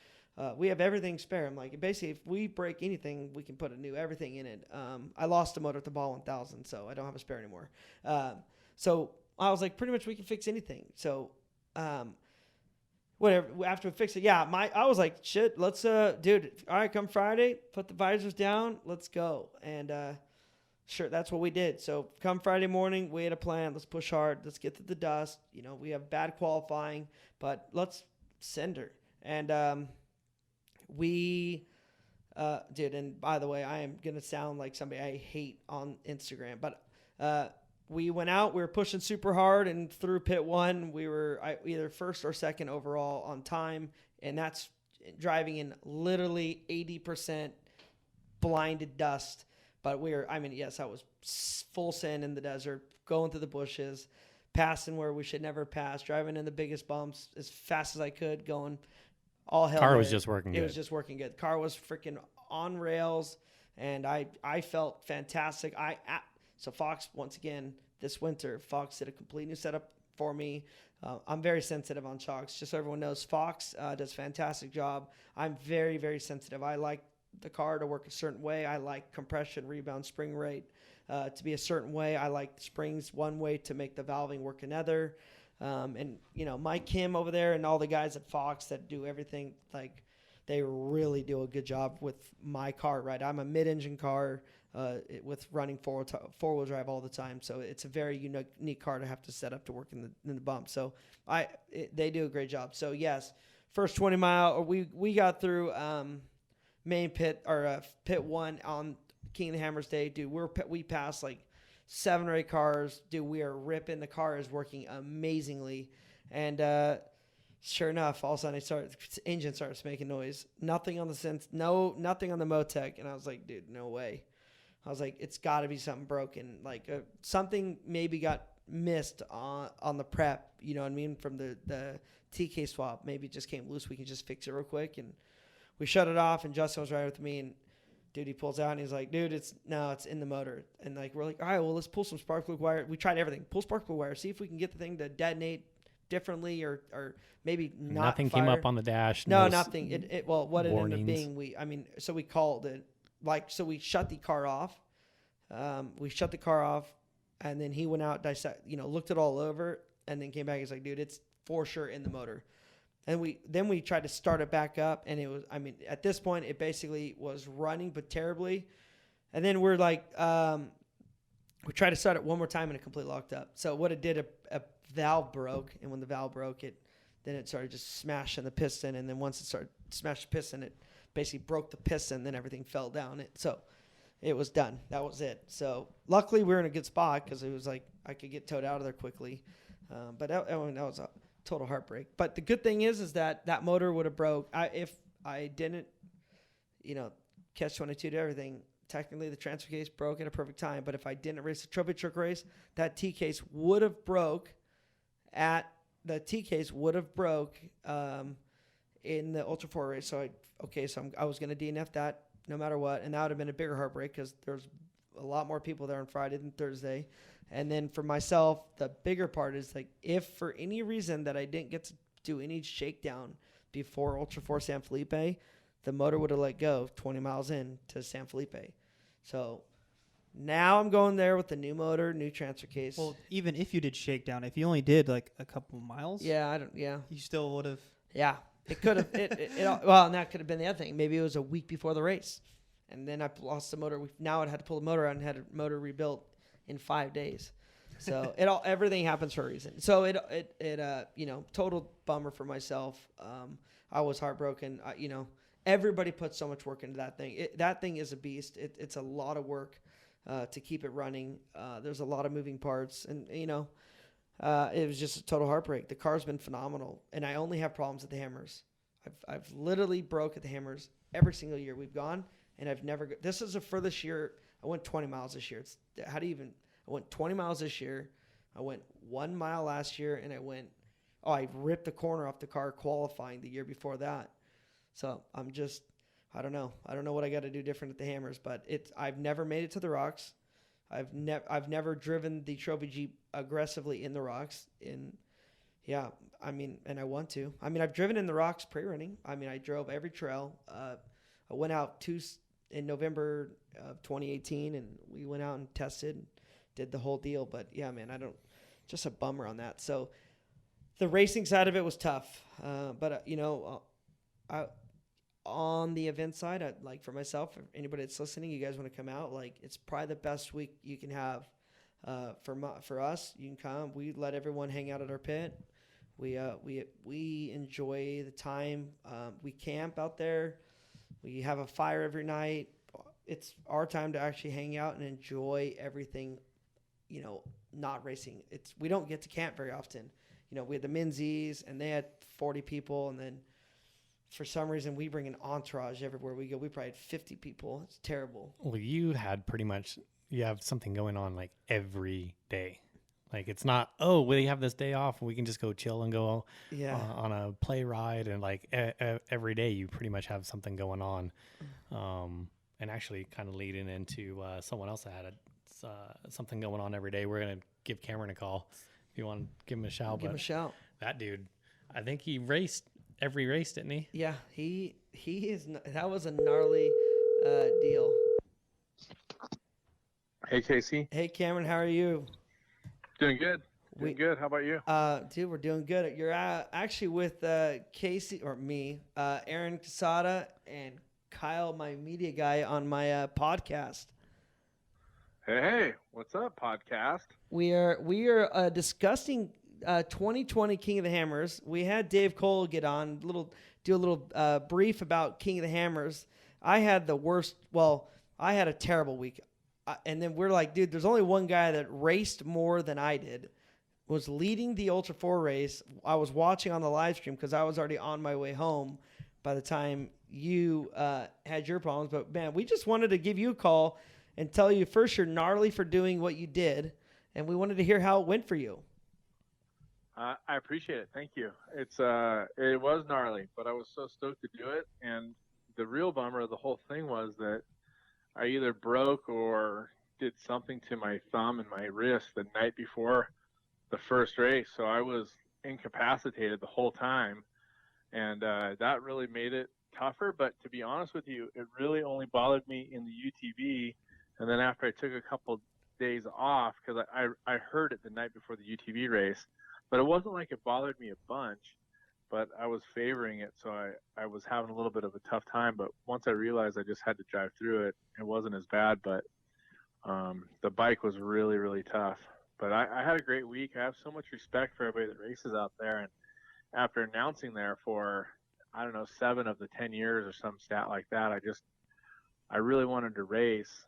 we have everything spare. I'm like, basically, if we break anything, we can put a new everything in it. I lost a motor at the Ball 1000, so I don't have a spare anymore. So I was like, pretty much we can fix anything. So whatever, after we fix it, I was like, shit, let's, dude, all right, come Friday, put the visors down, let's go. And sure, that's what we did. So come Friday morning, we had a plan. Let's push hard. Let's get to the dust. You know, we have bad qualifying, but let's send her. And we did. And by the way, I am going to sound like somebody I hate on Instagram, but we went out, we were pushing super hard, and through pit 1, we were either first or second overall on time. And that's driving in literally 80% blinded dust. But yes, I was full send in the desert, going through the bushes, passing where we should never pass, driving in the biggest bumps as fast as I could, going all hell. Car was just working good. It was just working good. Car was freaking on rails, and I felt fantastic. So Fox, once again, this winter, Fox did a complete new setup for me. I'm very sensitive on shocks. Just so everyone knows, Fox does a fantastic job. I'm very, very sensitive. I like the car to work a certain way. I like compression, rebound, spring rate to be a certain way. I like springs one way to make the valving work another. And, you know, Mike Kim over there and all the guys at Fox that do everything, like, they really do a good job with my car, right? I'm a mid-engine car with running four-wheel drive all the time. So it's a very unique car to have to set up to work in the bump. So they do a great job. So, yes, first 20 mile, we got through main pit or pit 1 on King of the Hammers Day. Dude, we passed like 7 or 8 cars. Dude, we are ripping. The car is working amazingly. And sure enough, all of a sudden engine starts making noise. Nothing on the sense, nothing on the Motec. And I was like, dude, no way. I was like, it's got to be something broken. Like something maybe got missed on the prep, you know what I mean, from the TK swap. Maybe it just came loose. We can just fix it real quick. And we shut it off, and Justin was right with me, and dude, he pulls out, and he's like, dude, it's in the motor. And like, we're like, all right, well, let's pull some spark plug wire. We tried everything. Pull spark plug wire. See if we can get the thing to detonate differently or maybe not. Nothing fire. came up on the dash. No, nothing. Well, what warnings. It ended up being, so we called it, so we shut the car off. And then he went out, looked it all over, and then came back. He's like, dude, it's for sure in the motor. And we tried to start it back up, and it was, at this point, it basically was running, but terribly. And then we're like, we tried to start it one more time, and it completely locked up. So what it did, a valve broke, and when the valve broke, then it started just smashing the piston, and then once it started smashing the piston, it basically broke the piston, then everything fell down. So it was done. That was it. So luckily, we were in a good spot because it was like I could get towed out of there quickly. But that was a total heartbreak. But the good thing is that motor would have broke. If I didn't, catch 22 to everything, technically the transfer case broke at a perfect time. But if I didn't race the trophy truck race, that T case would have broke in the Ultra 4 race. So I was going to DNF that no matter what. And that would have been a bigger heartbreak because there's a lot more people there on Friday than Thursday. And then for myself, the bigger part is like, if for any reason that I didn't get to do any shakedown before Ultra 4 San Felipe, the motor would have let go 20 miles in to San Felipe. So now I'm going there with the new motor, new transfer case. Well, even if you did shakedown, if you only did like a couple miles, you still would have. Yeah, it could have. Well, and that could have been the other thing. Maybe it was a week before the race, and then I lost the motor. Now I had to pull the motor out and had a motor rebuilt in 5 days. So everything happens for a reason. So total bummer for myself. I was heartbroken. Everybody puts so much work into that thing. That thing is a beast. It's a lot of work to keep it running. There's a lot of moving parts, and it was just a total heartbreak. The car's been phenomenal, and I only have problems at the Hammers. I've literally broke at the Hammers every single year we've gone, and I've never. This is the furthest year. I went 20 miles this year. I went 20 miles this year. I went 1 mile last year, and I ripped the corner off the car qualifying the year before that. So I don't know. I don't know what I got to do different at the Hammers, but I've never made it to the rocks. I've never driven the Trophy Jeep aggressively in the rocks. Yeah, I mean, and I want to. I mean, I've driven in the rocks pre-running. I mean, I drove every trail. I went out in November of 2018, and we went out and tested, did the whole deal. But yeah, man, just a bummer on that. So the racing side of it was tough. But on the event side, like for myself, for anybody that's listening, you guys want to come out, like it's probably the best week you can have. For us, you can come. We let everyone hang out at our pit. We enjoy the time. We camp out there. We have a fire every night. It's our time to actually hang out and enjoy everything. Not racing. We don't get to camp very often. We had the Menzies, and they had 40 people, and then for some reason we bring an entourage everywhere we go. We probably had 50 people. It's terrible. Well, you have something going on like every day. Like it's not, we have this day off and we can just go chill and go on a play ride. And like every day you pretty much have something going on. And actually kind of leading into someone else that had something going on every day. We're going to give Cameron a call if you want to give him a shout. Give him a shout. That dude, I think he raced every race, didn't he? Yeah, he is. That was a gnarly deal. Hey, Casey. Hey, Cameron, how are you? Doing good. Doing good. How about you? Dude, we're doing good. You're actually with Casey or me, Aaron Quesada, and Kyle, my media guy, on my podcast. Hey, what's up, podcast? We are discussing 2020 King of the Hammers. We had Dave Cole get on, do a little brief about King of the Hammers. I had a terrible week. And then we're like, dude, there's only one guy that raced more than I did, was leading the Ultra 4 race. I was watching on the live stream because I was already on my way home by the time you had your problems. But, man, we just wanted to give you a call and tell you, first, you're gnarly for doing what you did, and we wanted to hear how it went for you. I appreciate it. Thank you. It was gnarly, but I was so stoked to do it. And the real bummer of the whole thing was that I either broke or did something to my thumb and my wrist the night before the first race. So I was incapacitated the whole time. And that really made it tougher. But to be honest with you, it really only bothered me in the UTV. And then after I took a couple days off, because I heard it the night before the UTV race, but it wasn't like it bothered me a bunch. But I was favoring it, so I was having a little bit of a tough time. But once I realized I just had to drive through it, it wasn't as bad. But the bike was really, really tough. But I had a great week. I have so much respect for everybody that races out there. And after announcing there for, 7 of the 10 years or some stat like that, I really wanted to race.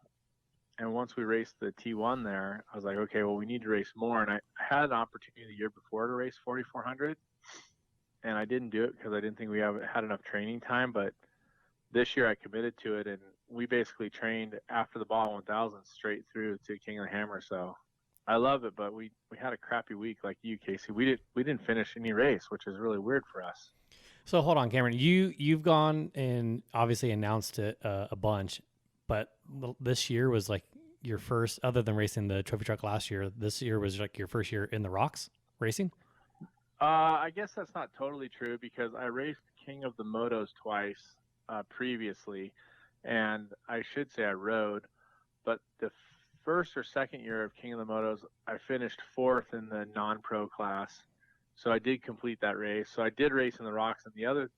And once we raced the T1 there, I was like, okay, well, we need to race more. And I had an opportunity the year before to race 4,400. And I didn't do it because I didn't think we had enough training time. But this year I committed to it, and we basically trained after the Ball 1000 straight through to King of the Hammer. So I love it, but we had a crappy week like you, Casey. We didn't finish any race, which is really weird for us. So hold on, Cameron. You've gone and obviously announced it a bunch, but this year was like your first, other than racing the trophy truck last year. This year was like your first year in the rocks racing. I guess that's not totally true because I raced King of the Motos twice previously, and I should say I rode. But the first or second year of King of the Motos, I finished 4th in the non-pro class, so I did complete that race. So I did race in the rocks. And the other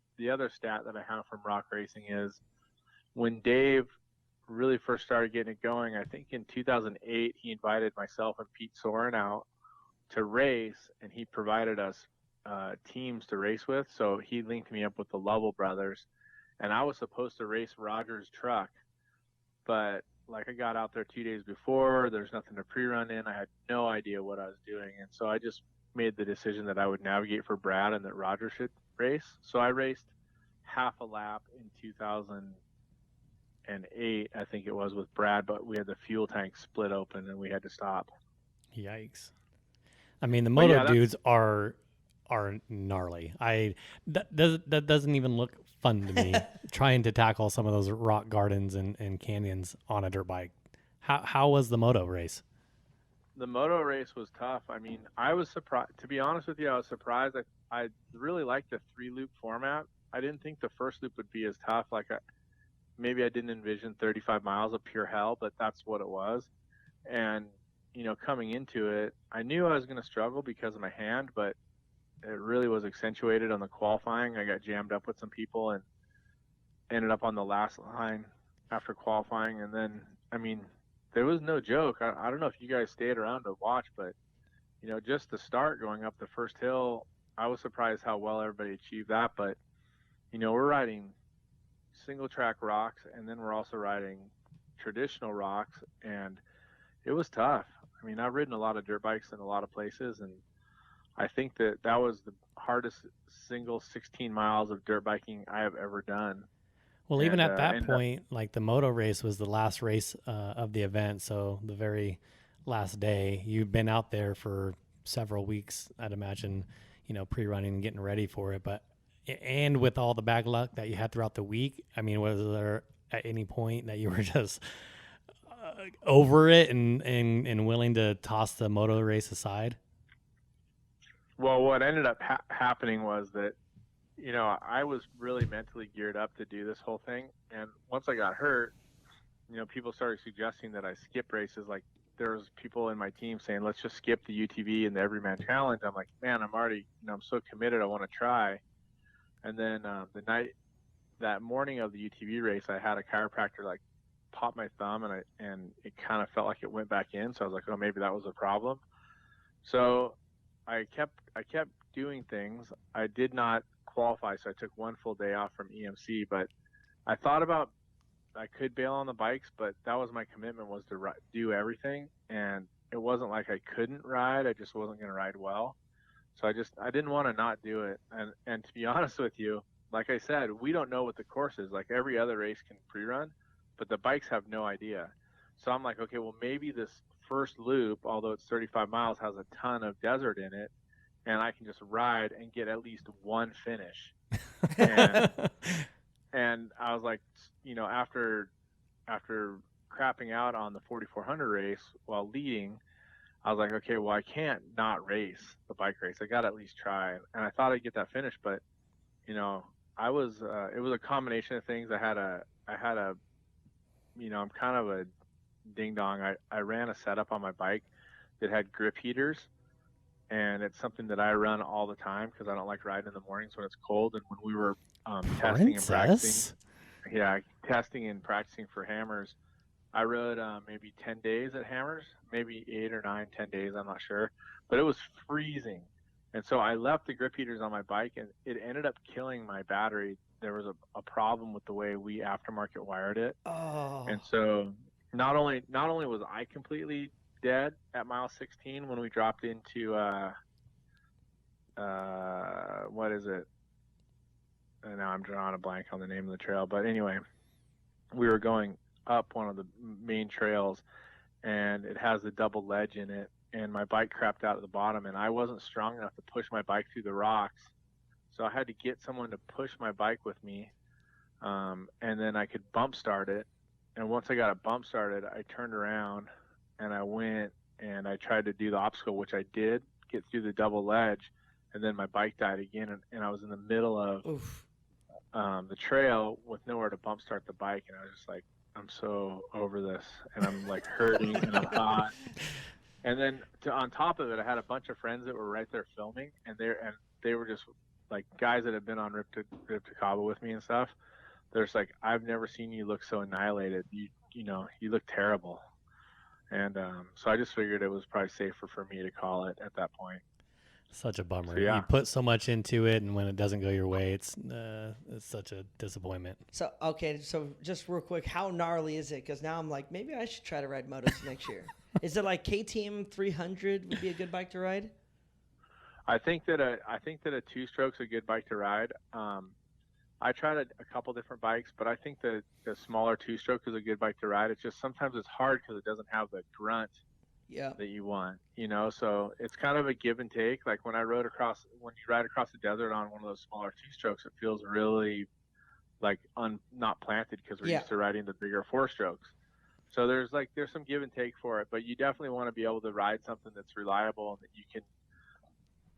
stat that I have from rock racing is when Dave really first started getting it going, I think in 2008, he invited myself and Pete Soren out to race, and he provided us teams to race with. So he linked me up with the Lovell brothers, and I was supposed to race Roger's truck, but like I got out there 2 days before, there's nothing to pre-run in. I had no idea what I was doing, and so I just made the decision that I would navigate for Brad and that Roger should race. So I raced half a lap in 2008, I think it was, with Brad, but we had the fuel tank split open and we had to stop. Yikes. I mean, the moto dudes are gnarly. That doesn't even look fun to me. Trying to tackle some of those rock gardens and canyons on a dirt bike. How was the moto race? the moto race was tough. I mean, I was surprised. To be honest with you, I was surprised. I really liked the 3-loop format. I didn't think the first loop would be as tough. Like, maybe I didn't envision 35 miles of pure hell, but that's what it was. And, coming into it, I knew I was going to struggle because of my hand, but it really was accentuated on the qualifying. I got jammed up with some people and ended up on the last line after qualifying. And then, I mean, there was no joke. I don't know if you guys stayed around to watch, but, just the start going up the first hill, I was surprised how well everybody achieved that. But, we're riding single track rocks, and then we're also riding traditional rocks, and it was tough. I mean, I've ridden a lot of dirt bikes in a lot of places, and I think that was the hardest single 16 miles of dirt biking I have ever done. Well, even at that point, like the moto race was the last race of the event. So the very last day, you've been out there for several weeks, I'd imagine, pre-running and getting ready for it. And with all the bad luck that you had throughout the week, I mean, was there at any point that you were just over it and willing to toss the moto race aside? Well, what ended up happening was that, I was really mentally geared up to do this whole thing. And once I got hurt, people started suggesting that I skip races. Like, there was people in my team saying, let's just skip the UTV and the Everyman Challenge. I'm like, man, I'm already, I'm so committed. I want to try. And then that morning of the UTV race, I had a chiropractor like pop my thumb, and it kind of felt like it went back in. So I was like, oh, maybe that was a problem. So I kept doing things. I did not qualify, so I took one full day off from EMC. But I thought about, I could bail on the bikes, but that was my commitment, was to do everything. And it wasn't like I couldn't ride. I just wasn't going to ride well. So I didn't want to not do it. And to be honest with you, like I said, we don't know what the course is. Like, every other race can pre-run, but the bikes have no idea. So I'm like, okay, well, maybe this first loop, although it's 35 miles, has a ton of desert in it, and I can just ride and get at least one finish. And I was like, after crapping out on the 4400 race while leading, I was like, okay, well, I can't not race the bike race. I got to at least try. And I thought I'd get that finish, but, it was a combination of things. I had a, I'm kind of a ding dong. I ran a setup on my bike that had grip heaters, and it's something that I run all the time because I don't like riding in the mornings when it's cold. And when we were testing and practicing for Hammers, I rode maybe 10 days at Hammers, maybe 8 or 9, 10 days, I'm not sure, but it was freezing. And so I left the grip heaters on my bike, and it ended up killing my battery. There was a problem with the way we aftermarket wired it. Oh. And so not only was I completely dead at mile 16 when we dropped into what is it? And now I'm drawing a blank on the name of the trail, but anyway, we were going up one of the main trails, and it has the double ledge in it, and my bike crapped out at the bottom, and I wasn't strong enough to push my bike through the rocks, so I had to get someone to push my bike with me, and then I could bump start it. And once I got it bump started, I turned around and I went and I tried to do the obstacle, which I did get through the double ledge, and then my bike died again, and I was in the middle of the trail with nowhere to bump start the bike, and I was just like, I'm so over this, and I'm like hurting and I'm hot. And then on top of it, I had a bunch of friends that were right there filming, and they were just like guys that had been on Rip to Cabo with me and stuff. They're just like, I've never seen you look so annihilated. You look terrible. And so I just figured it was probably safer for me to call it at that point. Such a bummer. So, yeah. You put so much into it, and when it doesn't go your way, it's such a disappointment. So, okay, so just real quick, how gnarly is it? Because now I'm like, maybe I should try to ride motos next year. Is it like KTM 300 would be a good bike to ride? I think that a two-stroke's a good bike to ride. I tried a couple different bikes, but I think that the smaller two-stroke is a good bike to ride. It's just sometimes it's hard because it doesn't have the grunt that you want, so it's kind of a give and take. Like when you ride across the desert on one of those smaller two-strokes, it feels really like not planted because we're used to riding the bigger four-strokes. So there's some give and take for it, but you definitely want to be able to ride something that's reliable and that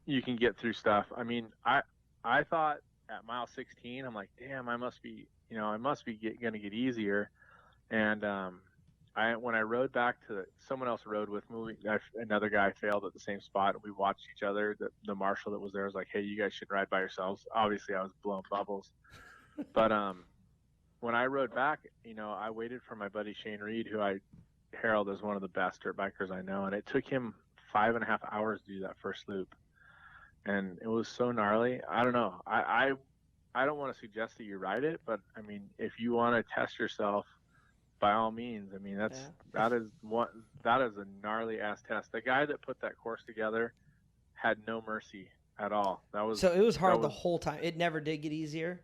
you can get through stuff. I mean, I thought at mile 16, I'm like, damn, I must be going to get easier. And when I rode back to someone else rode with me, another guy failed at the same spot, and we watched each other. The marshal that was there was like, hey, you guys should ride by yourselves. Obviously, I was blowing bubbles, but when I rode back, I waited for my buddy Shane Reed, who I herald as one of the best dirt bikers I know, and it took him 5.5 hours to do that first loop, and it was so gnarly. I don't know. I don't want to suggest that you ride it, but I mean, if you want to test yourself, by all means. I mean, that is a gnarly ass test. The guy that put that course together had no mercy at all. So it was hard the whole time. It never did get easier.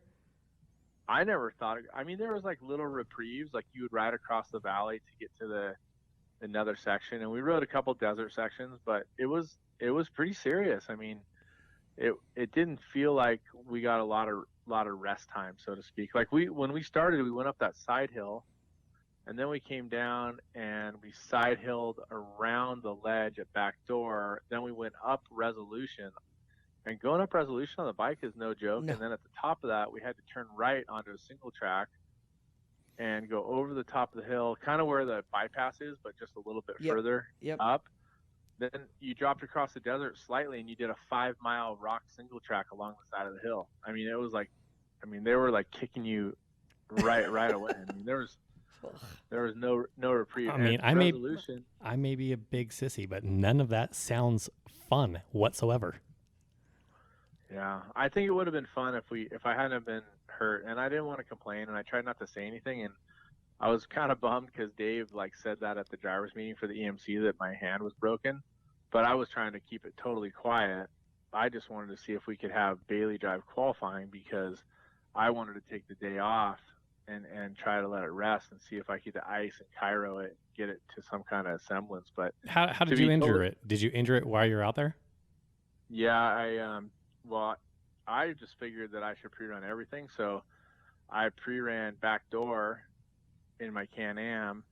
I never thought. I mean, there was like little reprieves, like you would ride across the valley to get to another section, and we rode a couple desert sections, but it was pretty serious. I mean, it didn't feel like we got a lot of rest time, so to speak. Like when we started, we went up that side hill. And then we came down and we side hilled around the ledge at Backdoor. Then we went up Resolution. And going up Resolution on the bike is no joke. No. And then at the top of that, we had to turn right onto a single track and go over the top of the hill, kind of where the bypass is, but just a little bit further up. Then you dropped across the desert slightly and you did a 5-mile rock single track along the side of the hill. I mean, it was like, they were like kicking you right away. I mean, there was no reprieve. I mean, I may be a big sissy, but none of that sounds fun whatsoever. Yeah, I think it would have been fun if I hadn't been hurt, and I didn't want to complain, and I tried not to say anything, and I was kind of bummed because Dave said that at the drivers meeting for the EMC that my hand was broken, but I was trying to keep it totally quiet. I just wanted to see if we could have Bailey Drive qualifying because I wanted to take the day off and try to let it rest and see if I could ice and Cairo it, get it to some kind of semblance. But how did you injure it? Did you injure it while you're out there? Yeah, I just figured that I should pre-run everything, so I pre-ran Backdoor in my Can-Am,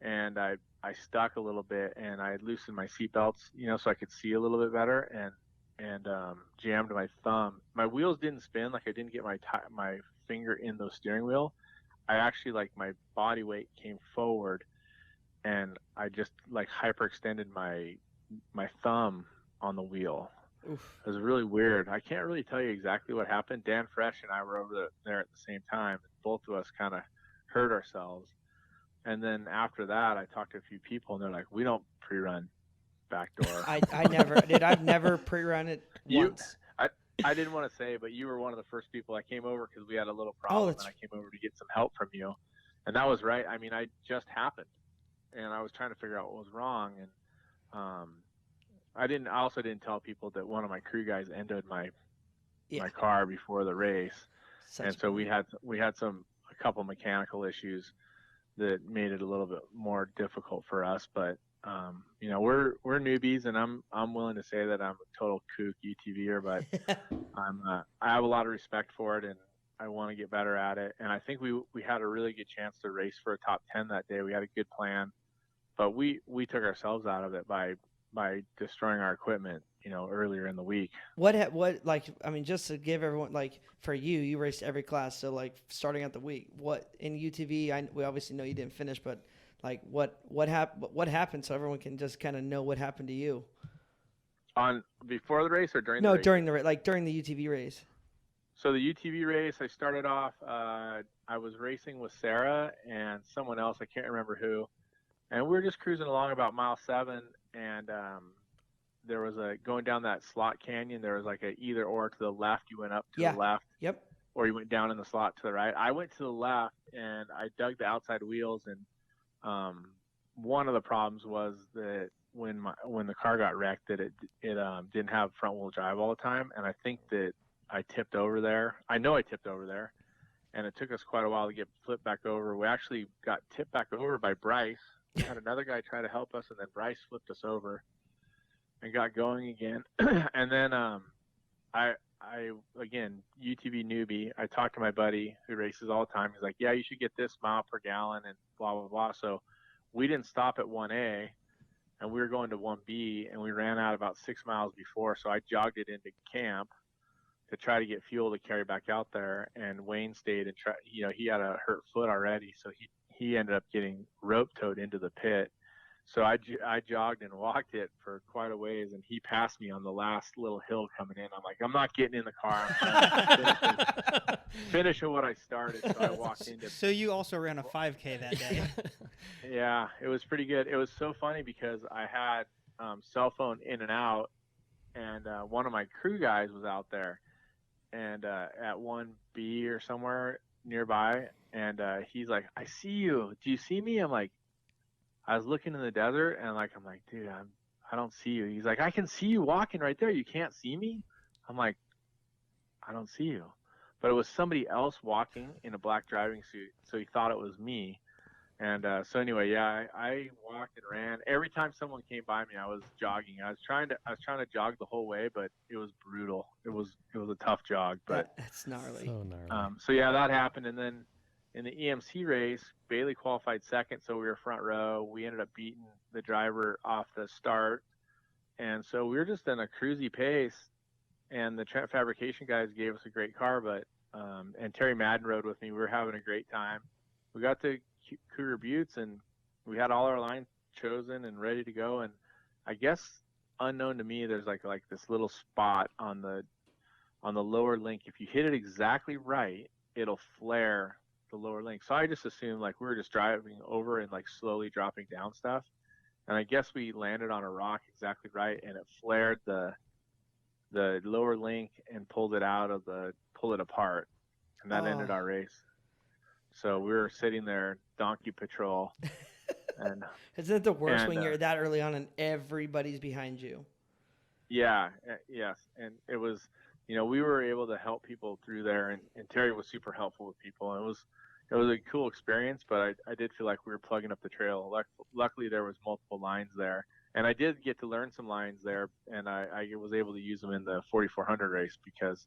and I stuck a little bit, and I loosened my seatbelts, so I could see a little bit better, and jammed my thumb. My wheels didn't spin, I didn't get my finger in the steering wheel. I actually my body weight came forward, and I just hyperextended my thumb on the wheel. Oof. It was really weird. I can't really tell you exactly what happened. Dan Fresh and I were over there at the same time. Both of us kind of hurt ourselves. And then after that, I talked to a few people, and they're like, "We don't pre-run Backdoor." I never did. I've never pre-run it once. I didn't want to say, but you were one of the first people I came over because we had a little problem, and I came over to get some help from you. And that was right. I mean, I just happened, and I was trying to figure out what was wrong. And I also didn't tell people that one of my crew guys ended my car before the race, so we had a couple mechanical issues that made it a little bit more difficult for us. But we're newbies, and I'm willing to say that I'm a total kook UTVer, but I have a lot of respect for it, and I want to get better at it. And I think we had a really good chance to race for a top 10 that day. We had a good plan, but we took ourselves out of it by destroying our equipment, earlier in the week. Just to give everyone, for you raced every class. So starting out the week, what in UTV, we obviously know you didn't finish, but what happened so everyone can just kind of know what happened to you on before the race or during the race? during the UTV race. So the UTV race, I started off, I was racing with Sarah and someone else, I can't remember who, and we were just cruising along about mile 7, and there was going down that slot canyon, there was a either or to the left, you went up to the left. Yep. Or you went down in the slot to the right. I went to the left, and I dug the outside wheels, and one of the problems was that when the car got wrecked, that it didn't have front wheel drive all the time, and I think that I tipped over there. I know I tipped over there, and it took us quite a while to get flipped back over. We actually got tipped back over by Bryce. We had another guy try to help us, and then Bryce flipped us over and got going again. And then I again, UTV newbie, I talked to my buddy who races all the time. He's like, yeah, you should get this mile per gallon and blah, blah, blah. So we didn't stop at 1A, and we were going to 1B, and we ran out about 6 miles before. So I jogged it into camp to try to get fuel to carry back out there. And Wayne stayed and he had a hurt foot already, so he ended up getting rope towed into the pit. So I jogged and walked it for quite a ways, and he passed me on the last little hill coming in. I'm like, I'm not getting in the car. I'm finishing what I started. So I walked into. So you also ran a 5K that day. Yeah, it was pretty good. It was so funny because I had cell phone in and out, and one of my crew guys was out there, and at 1B or somewhere nearby, and he's like, I see you. Do you see me? I'm like, I was looking in the desert, and I'm like, dude, I don't see you. He's like, I can see you walking right there. You can't see me? I'm like, I don't see you. But it was somebody else walking in a black driving suit, so he thought it was me. And so anyway, yeah, I walked and ran. Every time someone came by me, I was jogging. I was trying to jog the whole way, but it was brutal. It was a tough jog, but that's gnarly. So gnarly. so yeah, that happened, and then in the EMC race, Bailey qualified second, so we were front row. We ended up beating the driver off the start, and so we were just in a cruisy pace. And the Trent Fabrication guys gave us a great car, but and Terry Madden rode with me. We were having a great time. We got to Cougar Buttes, and we had all our lines chosen and ready to go. And I guess unknown to me, there's like this little spot on the lower link. If you hit it exactly right, it'll flare the lower link. So I just assumed like we were just driving over and like slowly dropping down stuff, and I guess we landed on a rock exactly right, and it flared the lower link and pulled it apart, and that ended our race. So we were sitting there, donkey patrol, and isn't it the worst when you're that early on and everybody's behind you? Yeah, yes, and it was, we were able to help people through there, and Terry was super helpful with people, and it was a cool experience, but I did feel like we were plugging up the trail. Luckily, there was multiple lines there, and I did get to learn some lines there, and I was able to use them in the 4,400 race because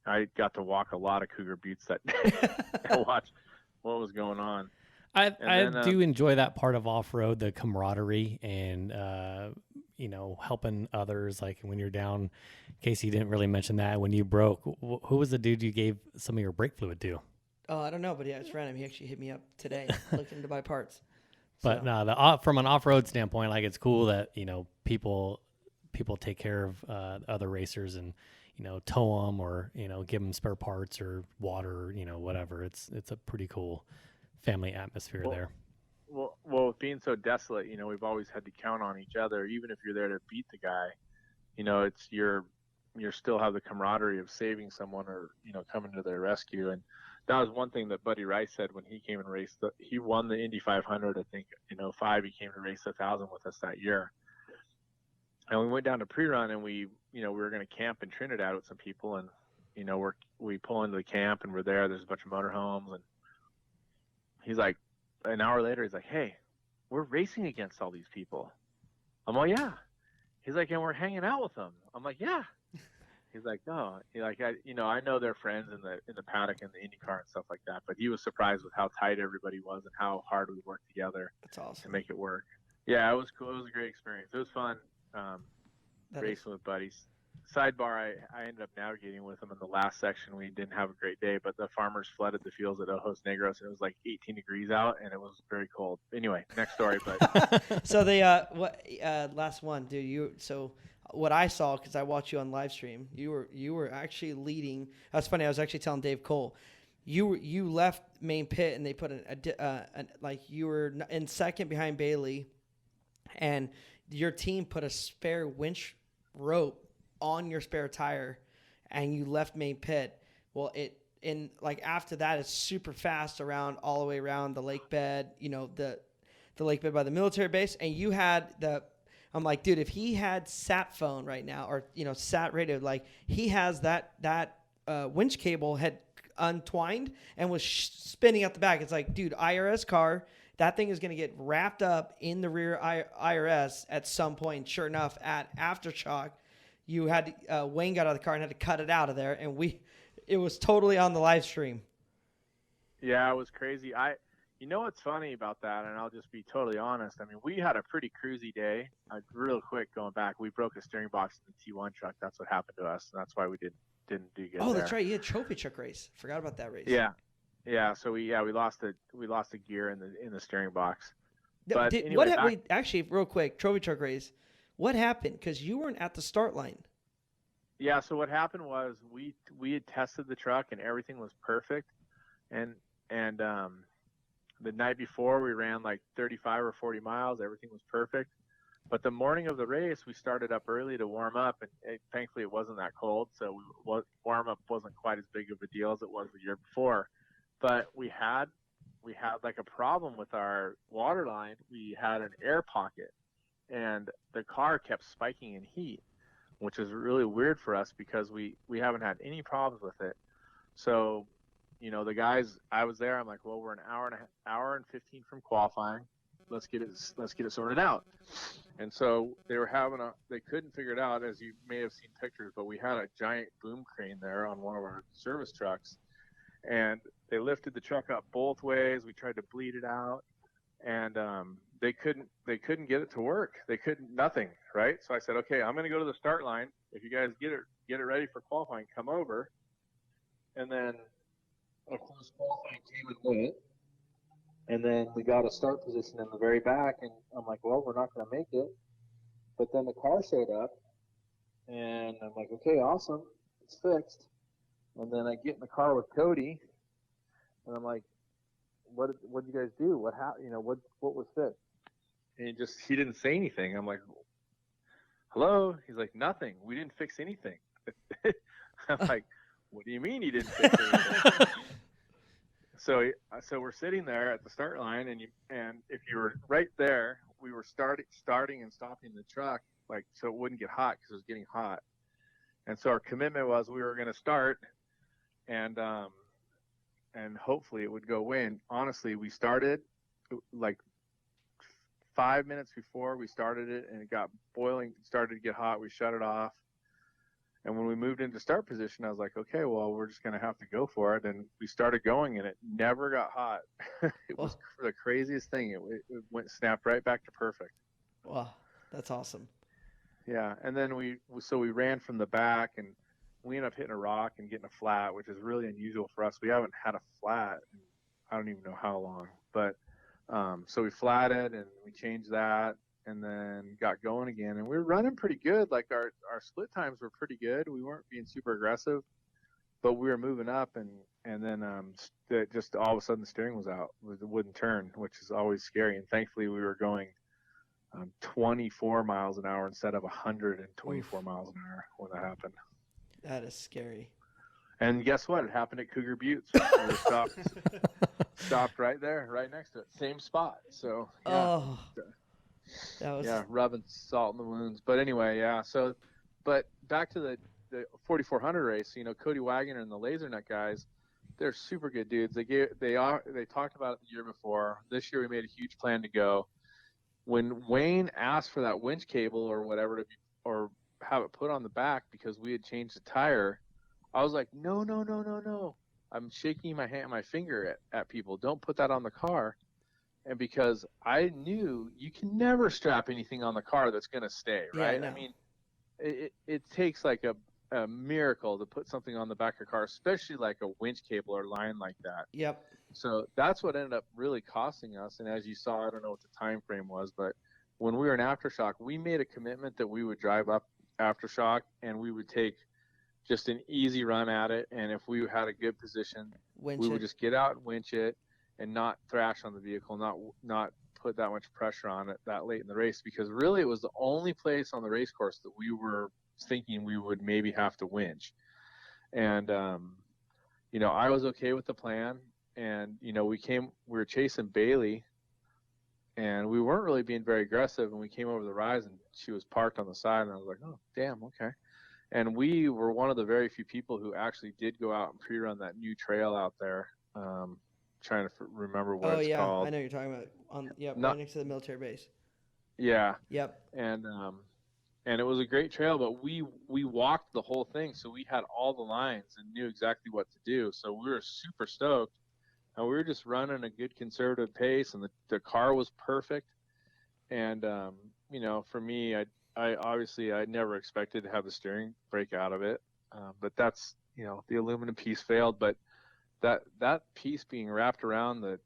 I got to walk a lot of Cougar Buttes that day and watch what was going on. I do enjoy that part of off-road, the camaraderie and, helping others. Like when you're down, Casey didn't really mention that. When you broke, who was the dude you gave some of your brake fluid to? Oh, I don't know, but yeah, it's random. He actually hit me up today looking to buy parts. But no, from an off-road standpoint, like it's cool that, people take care of other racers and, tow them or, give them spare parts or water, whatever. It's a pretty cool family atmosphere there. Well, with being so desolate, we've always had to count on each other. Even if you're there to beat the guy, it's you're still have the camaraderie of saving someone or, coming to their rescue. And that was one thing that Buddy Rice said when he came and raced. He won the Indy 500, I think, in 2005. He came to race the 1,000 with us that year. And we went down to pre-run, and we were going to camp in Trinidad with some people, and we pull into the camp, and we're there. There's a bunch of motorhomes, and he's like, an hour later, he's like, "Hey, we're racing against all these people." I'm like, "Yeah." He's like, "And we're hanging out with them." I'm like, "Yeah." He's like, "No." I know they're friends in the paddock and the IndyCar and stuff like that, but he was surprised with how tight everybody was and how hard we worked together. That's awesome. To make it work. Yeah, it was cool. It was a great experience. It was fun. Racing with buddies. Sidebar, I ended up navigating with them in the last section. We didn't have a great day, but the farmers flooded the fields at Ojos Negros, and it was like 18 degrees out, and it was very cold. Anyway, next story. But so last one, dude. So what I saw, because I watched you on live stream, you were actually leading. That's funny. I was actually telling Dave Cole, you left main pit, and they put you were in second behind Bailey, and your team put a spare winch rope on your spare tire, and you left main pit. Well, after that, it's super fast all the way around the lake bed, the lake bed by the military base. And you had I'm like, dude, if he had sat phone right now or, sat radio, like he has that winch cable had untwined and was spinning out the back. It's like, dude, IRS car, that thing is going to get wrapped up in the rear IRS at some point. Sure enough, at Aftershock, you had Wayne got out of the car and had to cut it out of there, and it was totally on the live stream. Yeah, it was crazy. You know what's funny about that, and I'll just be totally honest. I mean, we had a pretty cruisy day. Real quick going back, we broke a steering box in the T1 truck. That's what happened to us, and that's why we didn't do good. Oh, there. that's right. You had trophy truck race. Forgot about that race. Yeah. So we lost a gear in the steering box. No, But anyway, wait, actually, real quick, trophy truck race. What happened? Because you weren't at the start line. Yeah. So what happened was we had tested the truck and everything was perfect, and the night before we ran like 35 or 40 miles. Everything was perfect. But the morning of the race, we started up early to warm up, and thankfully it wasn't that cold, so warm up wasn't quite as big of a deal as it was the year before. But we had like a problem with our water line. We had an air pocket, and the car kept spiking in heat, which is really weird for us because we haven't had any problems with it. So, the guys, I was there. I'm like, well, we're an hour and 15 from qualifying. Let's get it sorted out. And so they couldn't figure it out, as you may have seen pictures, but we had a giant boom crane there on one of our service trucks, and they lifted the truck up both ways. We tried to bleed it out, and they couldn't get it to work. They couldn't, nothing, right? So I said, okay, I'm going to go to the start line. If you guys get it ready for qualifying, come over. And then, of course, qualifying came and went. And then we got a start position in the very back, and I'm like, well, we're not going to make it. But then the car showed up, and I'm like, okay, awesome, it's fixed. And then I get in the car with Cody, and I'm like, what did you guys do? What was fixed? And he didn't say anything. I'm like, hello? He's like, nothing. We didn't fix anything. I'm like, what do you mean you didn't fix anything? So we're sitting there at the start line, and if you were right there, we were starting and stopping the truck, like, so it wouldn't get hot because it was getting hot. And so our commitment was we were going to start, and hopefully it would go away. And honestly, we started like 5 minutes before we started it, and it got boiling, started to get hot. We shut it off. And when we moved into start position, I was like, okay, well, we're just going to have to go for it. And we started going, and it never got hot. It was the craziest thing. It snapped right back to perfect. Wow, that's awesome. Yeah, and then we ran from the back, and we ended up hitting a rock and getting a flat, which is really unusual for us. We haven't had a flat in I don't even know how long. But so we flatted, and we changed that, and then got going again, and we were running pretty good. Like our split times were pretty good. We weren't being super aggressive, but we were moving up, and then just all of a sudden the steering was out. It wouldn't turn, which is always scary. And thankfully we were going 24 miles an hour instead of 124 miles an hour when that happened. That is scary. And guess what? It happened at Cougar Buttes. We were stopped right there, right next to it, same spot. So yeah. Oh. That was... Yeah, rubbing salt in the wounds. But anyway, yeah. So, but back to the 4400 race. Cody Wagner and the Lasernut guys, they're super good dudes. They talked about it the year before. This year we made a huge plan to go. When Wayne asked for that winch cable or whatever or have it put on the back because we had changed the tire, I was like, no. I'm shaking my finger at people. Don't put that on the car. And because I knew you can never strap anything on the car that's going to stay, right? Yeah, no. I mean, it takes like a miracle to put something on the back of your car, especially like a winch cable or line like that. Yep. So that's what ended up really costing us. And as you saw, I don't know what the time frame was, but when we were in Aftershock, we made a commitment that we would drive up Aftershock and we would take just an easy run at it. And if we had a good position, we would just get out and winch it and not thrash on the vehicle, not put that much pressure on it that late in the race, because really it was the only place on the race course that we were thinking we would maybe have to winch. And, I was okay with the plan. And, we were chasing Bailey, and we weren't really being very aggressive. And we came over the rise, and she was parked on the side, and I was like, oh, damn, okay. And we were one of the very few people who actually did go out and pre-run that new trail out there. Trying to remember what it's called. Oh, yeah, I know you're talking about. Right next to the military base. Yeah. Yep. And it was a great trail, but we walked the whole thing, so we had all the lines and knew exactly what to do. So we were super stoked. and we were just running a good conservative pace, and the car was perfect. And you know, for me, I obviously I never expected to have the steering break out of it, but that's, you know, the aluminum piece failed, but that piece being wrapped around the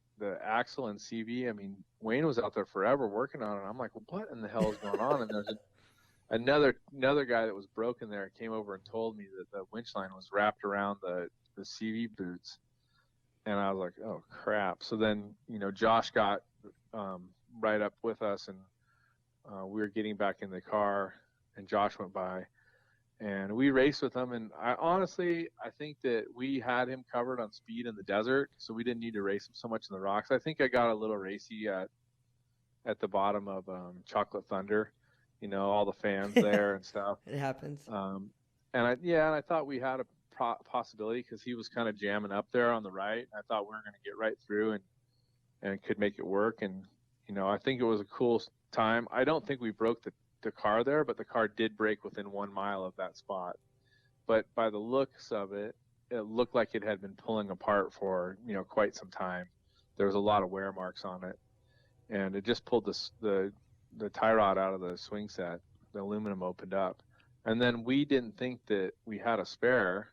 axle and CV, I mean, Wayne was out there forever working on it. I'm like, well, what in the hell is going on? And there's another guy that was broken there came over and told me that the winch line was wrapped around the CV boots, and I was like, oh crap. So then, you know, Josh got right up with us, and we were getting back in the car, and Josh went by, and we raced with him. And I think that we had him covered on speed in the desert, so we didn't need to race him so much in the rocks. I think I got a little racy at the bottom of Chocolate Thunder, you know, all the fans there and stuff. It happens. And I thought we had a possibility because he was kind of jamming up there on the right. I thought we were going to get right through and could make it work. And, you know, I think it was a cool time. I don't think we broke the car there, but the car did break within 1 mile of that spot. But by the looks of it, it looked like it had been pulling apart for, you know, quite some time. There was a lot of wear marks on it, and it just pulled the tie rod out of the swing set. The aluminum opened up, and then we didn't think that we had a spare,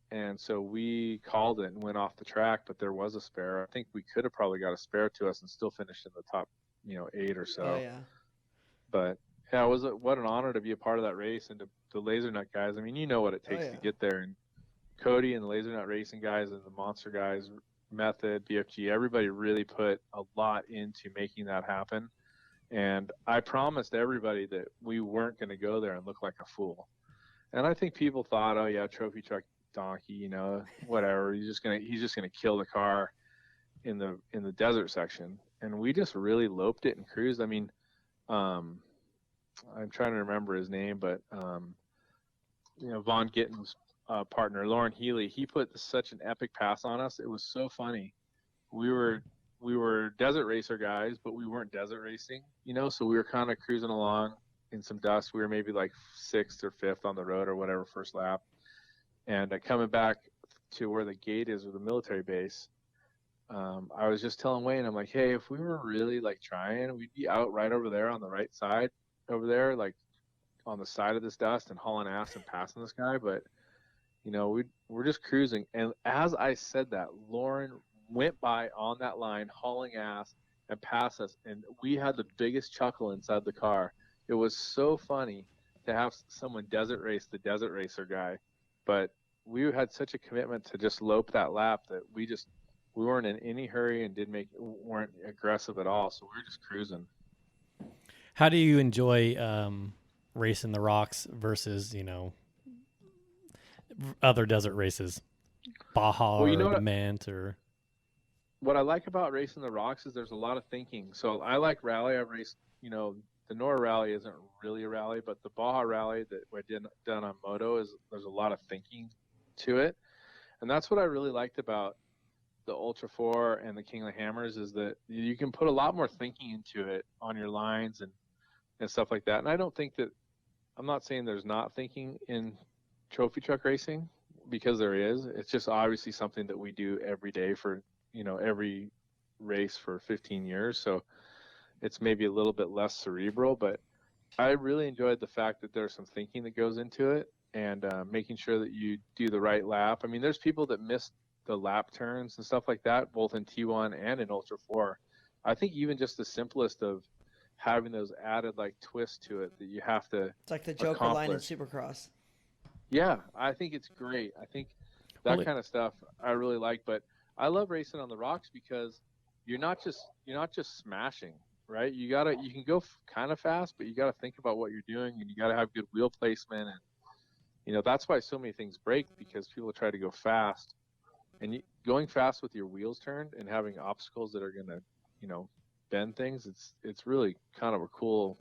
and so we called it and went off the track. But there was a spare. I think we could have probably got a spare to us and still finished in the top, you know, 8 or so. Oh yeah. But yeah, what an honor to be a part of that race, and to the Laser Nut guys. I mean, you know what it takes to get there, and Cody and the Laser Nut Racing guys and the Monster guys, Method, BFG, everybody really put a lot into making that happen. And I promised everybody that we weren't going to go there and look like a fool. And I think people thought, oh yeah, trophy truck donkey, you know, whatever. He's just gonna kill the car in the desert section. And we just really loped it and cruised. I mean, I'm trying to remember his name, but you know, Von Gitten's partner, Lauren Healy, he put such an epic pass on us. It was so funny. We were desert racer guys, but we weren't desert racing, you know, so we were kind of cruising along in some dust. We were maybe like 6th or 5th on the road or whatever, first lap. And coming back to where the gate is, or the military base, I was just telling Wayne, I'm like, hey, if we were really like trying, we'd be out right over there on the right side over there, like on the side of this dust and hauling ass and passing this guy. But, you know, we're just cruising. And as I said that, Lauren went by on that line, hauling ass, and passed us. And we had the biggest chuckle inside the car. It was so funny to have someone desert race the desert racer guy. But we had such a commitment to just lope that lap that we weren't in any hurry and weren't aggressive at all. So we were just cruising. How do you enjoy racing the rocks versus, you know, other desert races, Baja or Dement or? What I like about racing the rocks is there's a lot of thinking. So I like rally. I've raced, you know, the Nora Rally isn't really a rally, but the Baja Rally that we done on moto there's a lot of thinking to it. And that's what I really liked about the Ultra 4 and the King of the Hammers, is that you can put a lot more thinking into it on your lines and stuff like that. And I don't think that, I'm not saying there's not thinking in trophy truck racing, because there is. It's just obviously something that we do every day for, you know, every race for 15 years. So it's maybe a little bit less cerebral, but I really enjoyed the fact that there's some thinking that goes into it, and making sure that you do the right lap. I mean, there's people that miss the lap turns and stuff like that, both in T1 and in Ultra 4. I think even just the simplest of having those added like twists to it that you have to It's like the Joker line in Supercross. Yeah, I think it's great. I think that kind of stuff I really like. But I love racing on the rocks because you're not just smashing, right? You can go kind of fast, but you got to think about what you're doing, and you got to have good wheel placement. And, you know, that's why so many things break, because people try to go fast, and going fast with your wheels turned and having obstacles that are going to, you know, bend things. It's really kind of a cool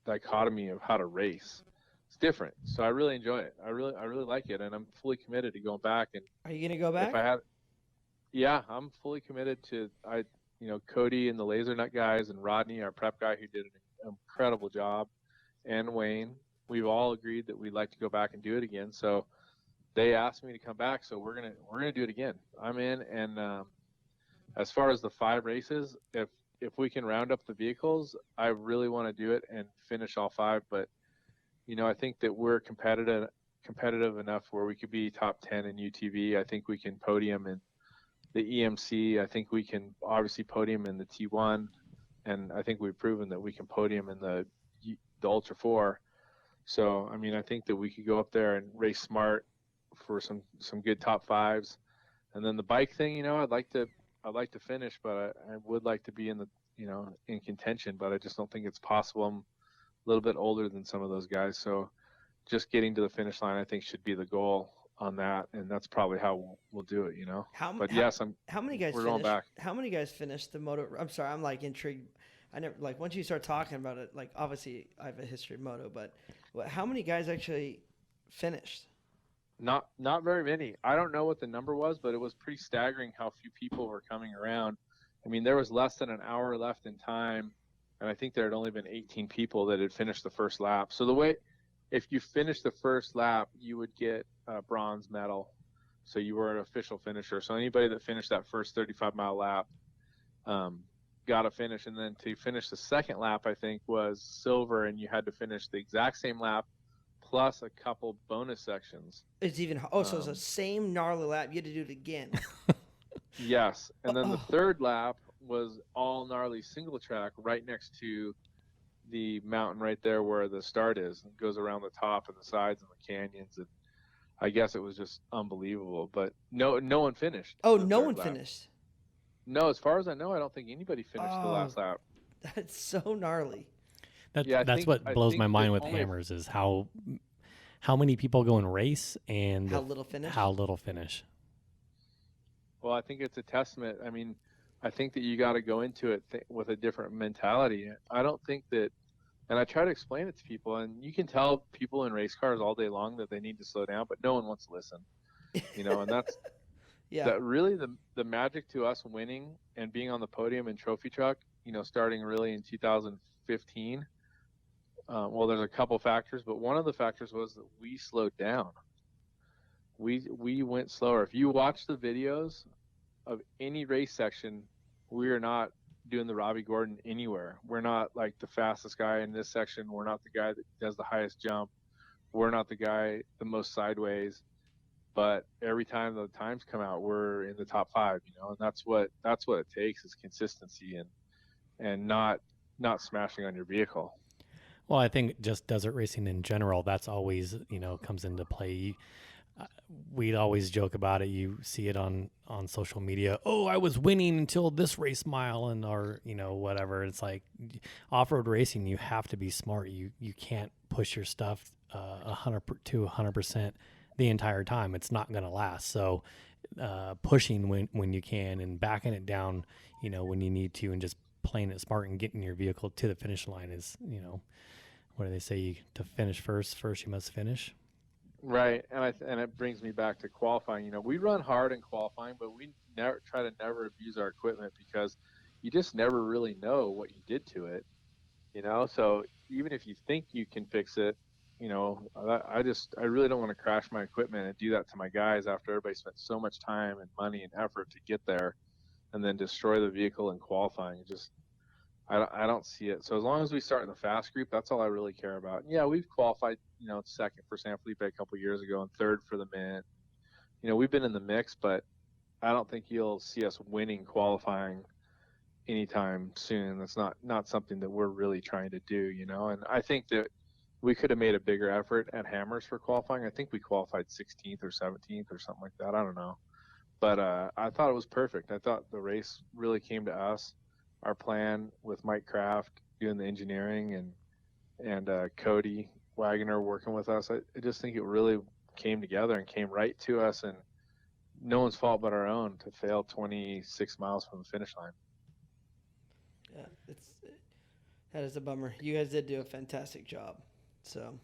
dichotomy of how to race. It's different, so I really enjoy it. I really like it, and I'm fully committed to going back. And are you gonna go back? Yeah, I'm fully committed to. Cody and the Laser Nut guys and Rodney, our prep guy, who did an incredible job, and Wayne. We've all agreed that we'd like to go back and do it again. So they asked me to come back, so we're gonna do it again. I'm in, and as far as the 5 races, if we can round up the vehicles, I really want to do it and finish all 5. But I think that we're competitive enough where we could be top 10 in UTV. I think we can podium in the EMC. I think we can obviously podium in the T1, and I think we've proven that we can podium in the Ultra 4. So I think that we could go up there and race smart for some good top 5s. And then the bike thing, I'd like to finish, but I would like to be in the in contention, but I just don't think it's possible. I'm a little bit older than some of those guys, so just getting to the finish line, I think, should be the goal on that, and that's probably how we'll do it. How many guys we're finished? going back. How many guys finished the moto? I'm sorry, I'm like intrigued. I never once you start talking about it, like obviously I have a history of moto, but how many guys actually finished? Not very many. I don't know what the number was, but it was pretty staggering how few people were coming around. There was less than an hour left in time, and I think there had only been 18 people that had finished the first lap. So if you finished the first lap, you would get a bronze medal. So you were an official finisher. So anybody that finished that first 35-mile lap got a finish. And then to finish the second lap, I think, was silver, and you had to finish the exact same lap plus a couple bonus sections. It's even so it's the same gnarly lap. You had to do it again. Yes. And then the third lap was all gnarly single track right next to the mountain right there where the start is. It goes around the top and the sides and the canyons, and I guess it was just unbelievable. But no one finished. Oh, no one finished. No, as far as I know, I don't think anybody finished the last lap. That's so gnarly. That's what blows my mind with hammers is how many people go and race and how little finish. Well, I think it's a testament. I think that you got to go into it with a different mentality. I don't think that, and I try to explain it to people, and you can tell people in race cars all day long that they need to slow down, but no one wants to listen. And that's that really the magic to us winning and being on the podium in Trophy Truck, starting really in 2015. Well, there's a couple factors, but one of the factors was that we slowed down. We went slower. If you watch the videos of any race section, we are not doing the Robbie Gordon anywhere. We're not like the fastest guy in this section. We're not the guy that does the highest jump. We're not the guy the most sideways. But every time the times come out, we're in the top 5. And that's what it takes is consistency and not smashing on your vehicle. Well, I think just desert racing in general, that's always, comes into play. We'd always joke about it. You see it on social media. Oh, I was winning until this race mile or whatever. It's like off-road racing, you have to be smart. You can't push your stuff 100% the entire time. It's not going to last. So pushing when you can and backing it down, when you need to, and just playing it smart and getting your vehicle to the finish line is, what do they say? To finish first you must finish. Right, and it brings me back to qualifying. We run hard in qualifying, but we try to never abuse our equipment because you just never really know what you did to it. So even if you think you can fix it, I really don't want to crash my equipment and do that to my guys after everybody spent so much time and money and effort to get there, and then destroy the vehicle in qualifying. I don't see it. So as long as we start in the fast group, that's all I really care about. And yeah, we've qualified, second for San Felipe a couple years ago and third for the Mint. We've been in the mix, but I don't think you'll see us winning qualifying anytime soon. That's not something that we're really trying to do, And I think that we could have made a bigger effort at Hammers for qualifying. I think we qualified 16th or 17th or something like that. I don't know. But I thought it was perfect. I thought the race really came to us. Our plan with Mike Kraft doing the engineering and Cody Wagoner working with us, I just think it really came together and came right to us, and no one's fault but our own to fail 26 miles from the finish line. Yeah, that is a bummer. You guys did do a fantastic job, so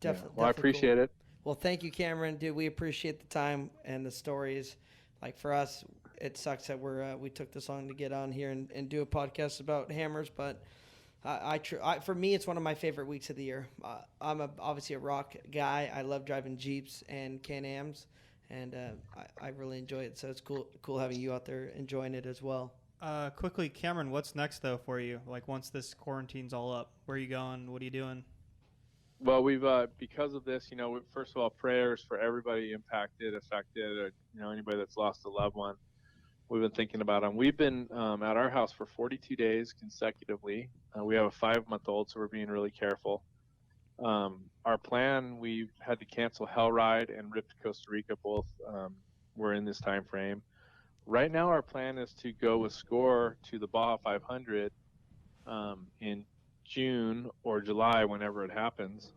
definitely. Well, I appreciate it. Well, thank you, Cameron. Dude, we appreciate the time and the stories. Like for us, it sucks that we took this long to get on here and do a podcast about hammers, but For me, it's one of my favorite weeks of the year. I'm obviously a rock guy. I love driving Jeeps and Can-Ams, and I really enjoy it. So it's cool having you out there enjoying it as well. Quickly, Cameron, what's next though for you? Like once this quarantine's all up, where are you going? What are you doing? Well, we've because of this, first of all, prayers for everybody impacted, affected, or anybody that's lost a loved one. We've been thinking about them. We've been at our house for 42 days consecutively. We have a 5-month-old, so we're being really careful. Our plan, we've had to cancel Hellride and Rip to Costa Rica. Both were in this time frame. Right now, our plan is to go with Score to the Baja 500 in June or July, whenever it happens.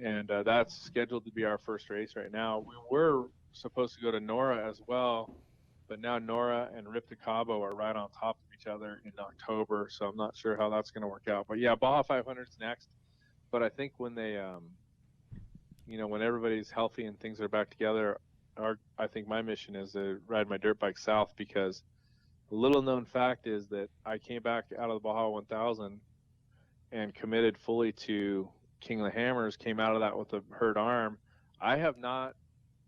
And that's scheduled to be our first race right now. We were supposed to go to Nora as well, but now Nora and Rip to Cabo are right on top of each other in October, so I'm not sure how that's going to work out. But yeah, Baja 500 is next. But I think when they, when everybody's healthy and things are back together, I think my mission is to ride my dirt bike south, because the little known fact is that I came back out of the Baja 1000 and committed fully to King of the Hammers, came out of that with a hurt arm. I have not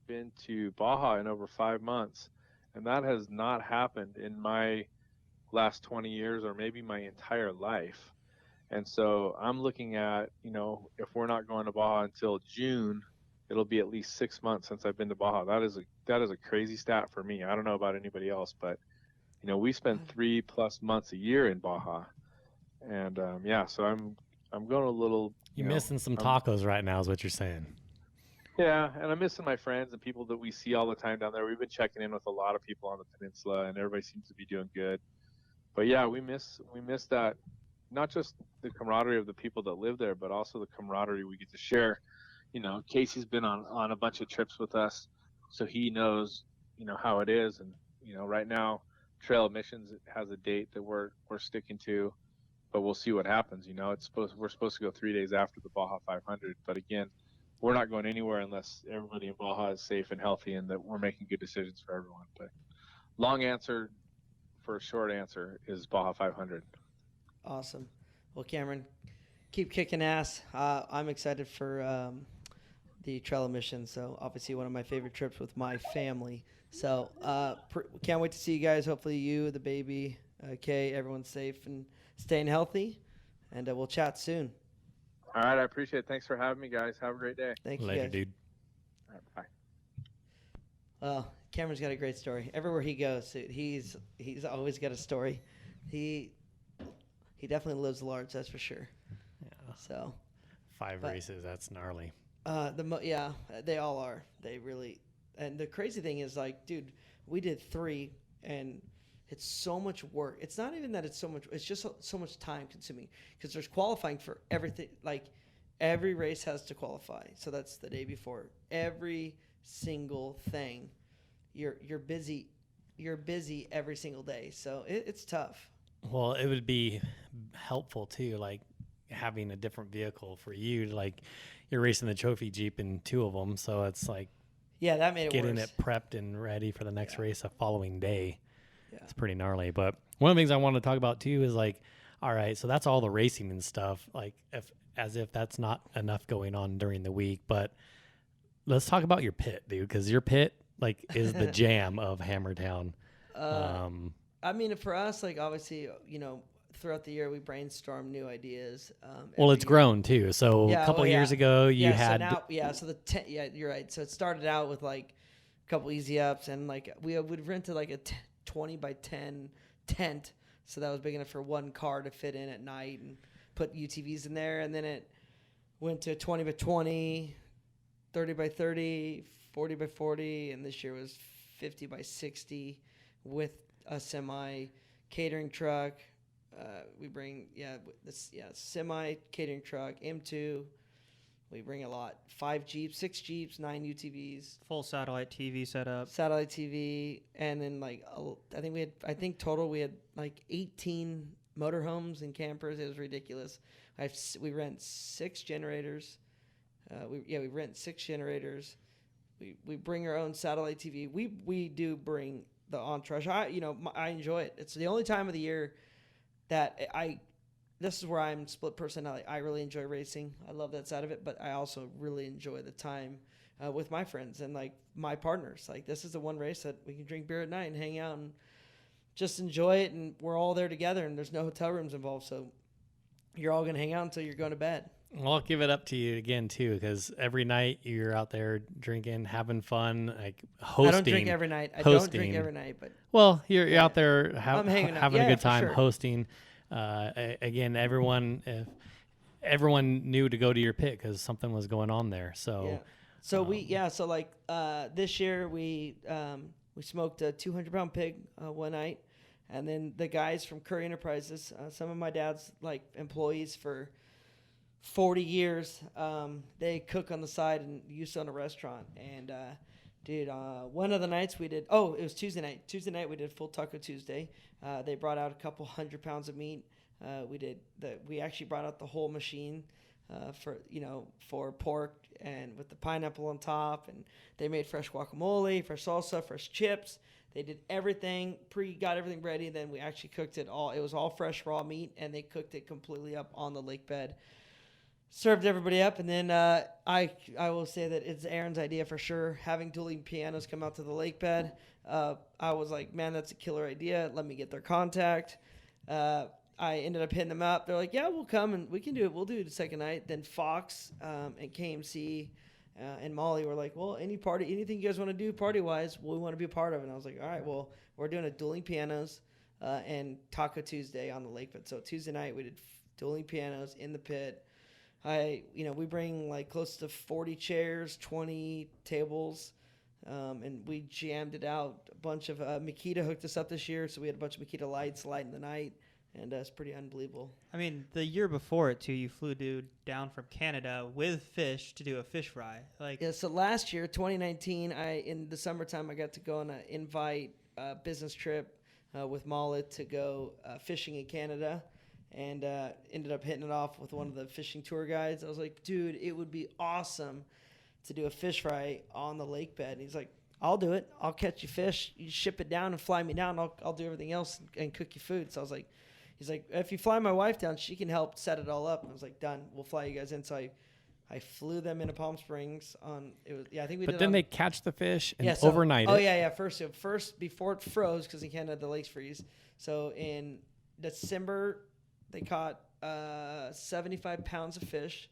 been to Baja in over 5 months. And that has not happened in my last 20 years or maybe my entire life. And so I'm looking at, if we're not going to Baja until June, it'll be at least 6 months since I've been to Baja. That is a crazy stat for me. I don't know about anybody else, but, we spend 3+ months a year in Baja. And, so I'm going a little. You're missing some tacos right now is what you're saying. Yeah, and I'm missing my friends and people that we see all the time down there. We've been checking in with a lot of people on the peninsula, and everybody seems to be doing good. But yeah, we miss that, not just the camaraderie of the people that live there, but also the camaraderie we get to share. Casey's been on a bunch of trips with us, so he knows, how it is. And, right now, Trail of Missions has a date that we're sticking to, but we'll see what happens. We're supposed to go 3 days after the Baja 500, but again, we're not going anywhere unless everybody in Baja is safe and healthy and that we're making good decisions for everyone. But long answer for a short answer is Baja 500. Awesome. Well, Cameron, keep kicking ass. I'm excited for the trail mission. So obviously one of my favorite trips with my family. So can't wait to see you guys. Hopefully you, the baby, Kay, everyone's safe and staying healthy. And we'll chat soon. All right, I appreciate it. Thanks for having me, guys. Have a great day. Thank you, Later, guys. dude. All right, bye. Well, Cameron's got a great story. Everywhere he goes, he's always got a story. He definitely lives large, that's for sure. Yeah. So 5 races, that's gnarly. They all are. They really. And the crazy thing is, like, dude, we did 3, and it's so much work. It's not even that it's so much. It's just so much time consuming, because there's qualifying for everything. Like, every race has to qualify. So that's the day before. Every single thing, you're busy. You're busy every single day. So it's tough. Well, it would be helpful too, like having a different vehicle for you. Like, you're racing the trophy Jeep in 2 of them, so it's like, yeah, that made it getting worse. it prepped and ready for the next race the following day. Yeah. It's pretty gnarly. But one of the things I want to talk about too is, like, all right, so that's all the racing and stuff, like, as if that's not enough going on during the week. But let's talk about your pit, dude, because your pit, like, is the jam of Hammertown. I mean, for us, like, obviously, throughout the year we brainstorm new ideas. Well, it's year. grown too. So a couple years ago, you had. So you're right. So it started out with like a couple easy ups, and like we would rented like a 20 by 10 tent, so that was big enough for one car to fit in at night, and put UTVs in there. And then it went to 20 by 20, 30 by 30, 40 by 40, and this year was 50 by 60 with a semi catering truck. We bring semi catering truck, M2. We bring a lot. 5 Jeeps, 6 Jeeps, 9 UTVs. Full satellite TV setup. Satellite TV, and then like I think total we had like 18 motorhomes and campers. It was ridiculous. We rent 6 generators. We rent 6 generators. We bring our own satellite TV. We do bring the entourage. I enjoy it. It's the only time of the year that this is where I'm split personality. I really enjoy racing. I love that side of it, but I also really enjoy the time with my friends and like my partners. Like this is the one race that we can drink beer at night and hang out and just enjoy it, and we're all there together, and there's no hotel rooms involved, so you're all gonna hang out until you're going to bed. Well, I'll give it up to you again too, because every night you're out there drinking, having fun, like hosting. I don't drink every night. But well, you're out there I'm hanging out. having a good for time sure. hosting. Again, everyone knew to go to your pit because something was going on there. So, yeah. So this year we smoked a 200-pound pig one night, and then the guys from Currie Enterprises, some of my dad's like employees for 40 years, they cook on the side and used to own a restaurant. And one of the nights we did, it was Tuesday night. Tuesday night we did full Taco Tuesday. They brought out a couple 100 pounds of meat. We actually brought out the whole machine for pork and with the pineapple on top, and they made fresh guacamole, fresh salsa, fresh chips. They did everything, got everything ready. Then we actually cooked it all. It was all fresh raw meat, and they cooked it completely up on the lake bed. Served everybody up, and then I will say that it's Aaron's idea for sure. Having dueling pianos come out to the lake bed, I was like, man, that's a killer idea. Let me get their contact. I ended up hitting them up. They're like, yeah, we'll come and we can do it. We'll do it the second night. Then Fox and KMC and Molly were like, well, anything you guys want to do party-wise, we want to be a part of it. And I was like, all right, well, we're doing a dueling pianos and Taco Tuesday on the lake bed. So Tuesday night we did dueling pianos in the pit. We bring like close to 40 chairs, 20 tables, and we jammed it out. A bunch of Makita hooked us up this year, so we had a bunch of Makita lights lighting the night, and it's pretty unbelievable. I mean, the year before it too, you flew down from Canada with fish to do a fish fry. So last year, 2019, in the summertime, I got to go on an invite business trip with Mullet to go fishing in Canada. And ended up hitting it off with one of the fishing tour guides. I was like, dude, it would be awesome to do a fish fry on the lake bed. And he's like, I'll do it. I'll catch you fish. You ship it down and fly me down. I'll do everything else and cook you food. So I was like, he's like, if you fly my wife down, she can help set it all up. And I was like, done. We'll fly you guys in. So I flew them into Palm Springs I think we did. But then they catch the fish and overnight it. Oh yeah. First before it froze, because in Canada the lakes freeze. So in December, they caught 75 pounds of fish,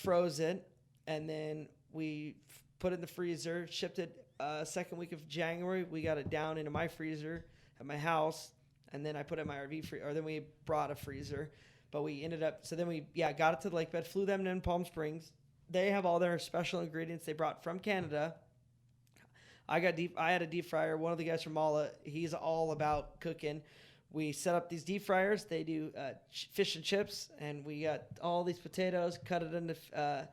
froze it, and then we put it in the freezer, shipped it second week of January. We got it down into my freezer at my house, and then I put it in my RV freezer, or then we brought a freezer. But we ended up, so then we got it to the lake bed, flew them in Palm Springs. They have all their special ingredients they brought from Canada. I had a deep fryer. One of the guys from Mala, he's all about cooking. We set up these deep fryers. They do fish and chips, and we got all these potatoes, cut it into,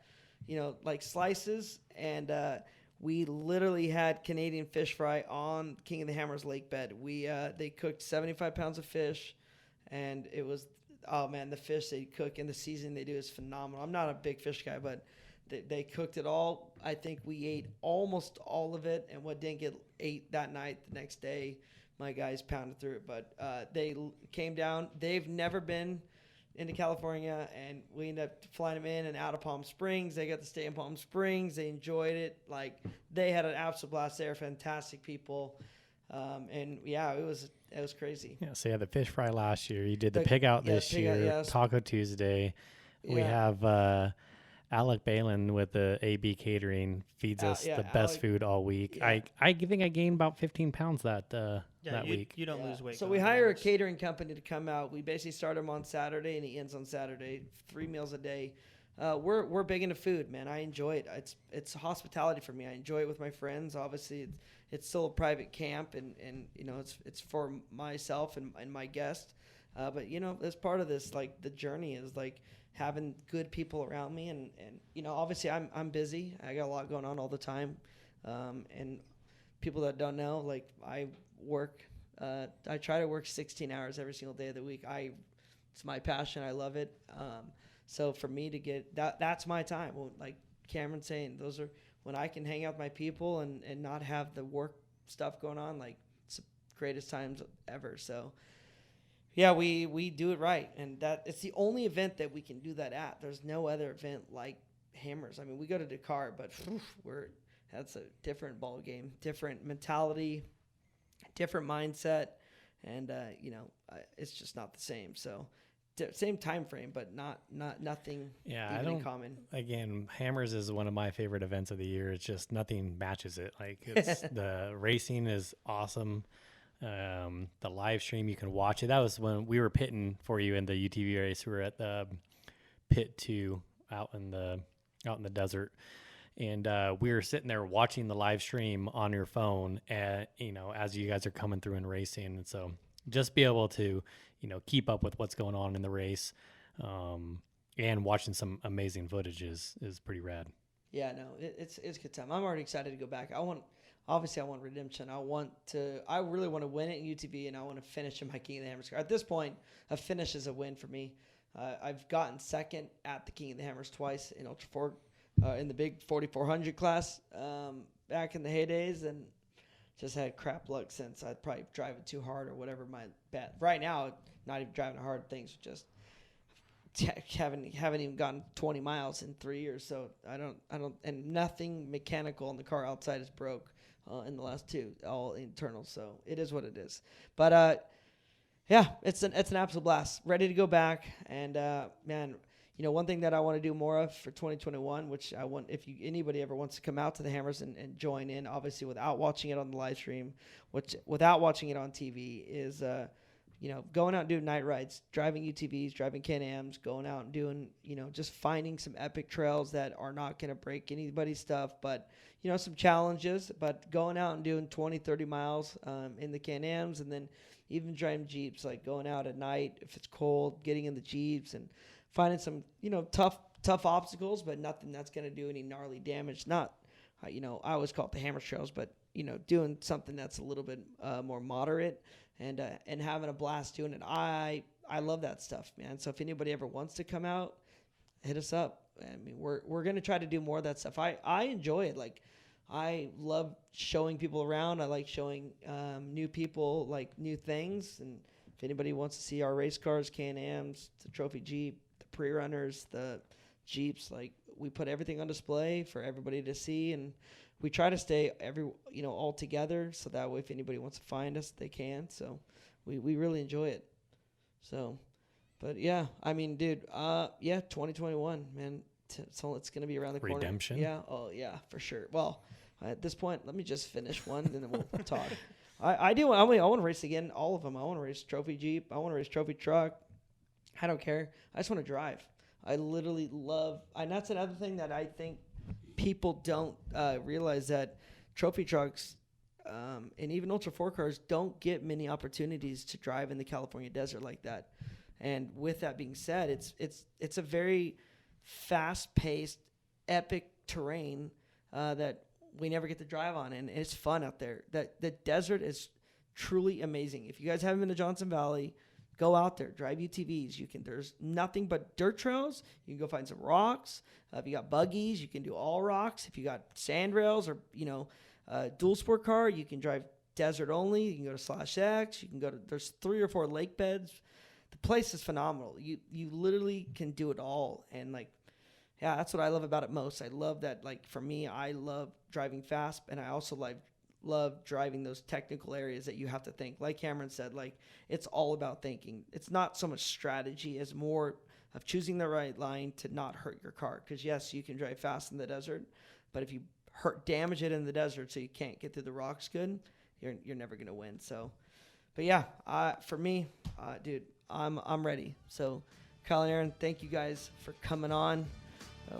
like slices, and we literally had Canadian fish fry on King of the Hammers lake bed. They cooked 75 pounds of fish, and it was, oh man, the fish they cook and the seasoning they do is phenomenal. I'm not a big fish guy, but they cooked it all. I think we ate almost all of it, and what didn't get ate that night, the next day, my guys pounded through it. But they came down. They've never been into California, and we ended up flying them in and out of Palm Springs. They got to stay in Palm Springs. They enjoyed it. Like, they had an absolute blast. They were fantastic people. And yeah, it was crazy. Yeah, so you had the fish fry last year. You did the pig out this year. Taco Tuesday. We have Alec Balin with the AB Catering feeds us the best food all week. Yeah. I think I gained about 15 pounds that week. You don't lose weight. So we hire a catering company to come out. We basically start him on Saturday and he ends on Saturday. 3 meals a day. We're big into food, man. I enjoy it. It's hospitality for me. I enjoy it with my friends. Obviously, it's still a private camp, and it's for myself and my guest. But as part of this, like, the journey is like having good people around me, and obviously I'm busy. I got a lot going on all the time, and people that don't know, like, I work. I try to work 16 hours every single day of the week. It's my passion. I love it. So for me to get that's my time. Well, like Cameron's saying, those are when I can hang out with my people and not have the work stuff going on. Like, it's the greatest times ever. So yeah, we do it right, and that it's the only event that we can do that at. There's no other event like Hammers. I mean, we go to Dakar, but that's a different ball game, different mentality, different mindset, and it's just not the same. So, same time frame, but nothing even in common. Again, Hammers is one of my favorite events of the year. It's just nothing matches it. Like it's the racing is awesome. The live stream, you can watch it. That was when we were pitting for you in the UTV race. We were at the pit 2 out in the desert, and we were sitting there watching the live stream on your phone, as you guys are coming through and racing. And so just be able to keep up with what's going on in the race, and watching some amazing footage is pretty rad. Yeah, no, it's a good time. I'm already excited to go back. I want redemption. I really want to win it in UTV, and I want to finish in my King of the Hammers car. At this point, a finish is a win for me. I've gotten second at the King of the Hammers twice in Ultra 4, in the big 4400 class, back in the heydays, and just had crap luck since. I'd probably drive it too hard or whatever my bet. Right now, not even driving hard. Things just haven't even gotten 20 miles in 3 years. So I don't, and nothing mechanical in the car outside is broke in the last 2, all internal. So it is what it is. But yeah, it's an absolute blast. Ready to go back, and man. One thing that I want to do more of for 2021, which I want, if anybody ever wants to come out to the Hammers and join in, obviously without watching it on the live stream, without watching it on TV, is going out and doing night rides, driving UTVs, driving Can-Ams, going out and doing, just finding some epic trails that are not going to break anybody's stuff, but some challenges, but going out and doing 20, 30 miles in the Can-Ams, and then even driving Jeeps, like going out at night if it's cold, getting in the Jeeps and finding some, tough obstacles, but nothing that's going to do any gnarly damage. Not, I always call it the hammer trails, but, doing something that's a little bit more moderate and having a blast doing it. I love that stuff, man. So if anybody ever wants to come out, hit us up. I mean, we're going to try to do more of that stuff. I enjoy it. Like, I love showing people around. I like showing new people, like, new things. And if anybody wants to see our race cars, Can-Ams, the trophy Jeep, pre-runners, the Jeeps, like, we put everything on display for everybody to see, and we try to stay all together, so that way if anybody wants to find us, they can. So we really enjoy it. So, but yeah, I mean, dude, 2021, man, so it's gonna be around the corner. Redemption. Yeah. Oh yeah, for sure. Well, at this point, let me just finish one, and then we'll talk. I want to race again, all of them. I want to race trophy Jeep. I want to race trophy truck. I don't care. I just want to drive. I literally love, and that's another thing that I think people don't realize, that trophy trucks and even Ultra 4 cars don't get many opportunities to drive in the California desert like that. And with that being said, it's a very fast-paced, epic terrain that we never get to drive on, and it's fun out there. The desert is truly amazing. If you guys haven't been to Johnson Valley, go out there, drive UTVs. There's nothing but dirt trails. You can go find some rocks. If you got buggies, you can do all rocks. If you got sand rails or, dual sport car, you can drive desert only. You can go to /X. You can go to, there's 3 or 4 lake beds. The place is phenomenal. You literally can do it all. And yeah, that's what I love about it most. I love that, for me, I love driving fast, and I also love driving those technical areas that you have to think. Like Cameron said, it's all about thinking. It's not so much strategy as more of choosing the right line to not hurt your car. Because yes, you can drive fast in the desert, but if you damage it in the desert so you can't get through the rocks good, you're never gonna win. So, but yeah, for me, dude, I'm ready. So, Kyle and Aaron, thank you guys for coming on.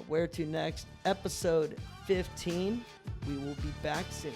Where to next? Episode 15. We will be back soon.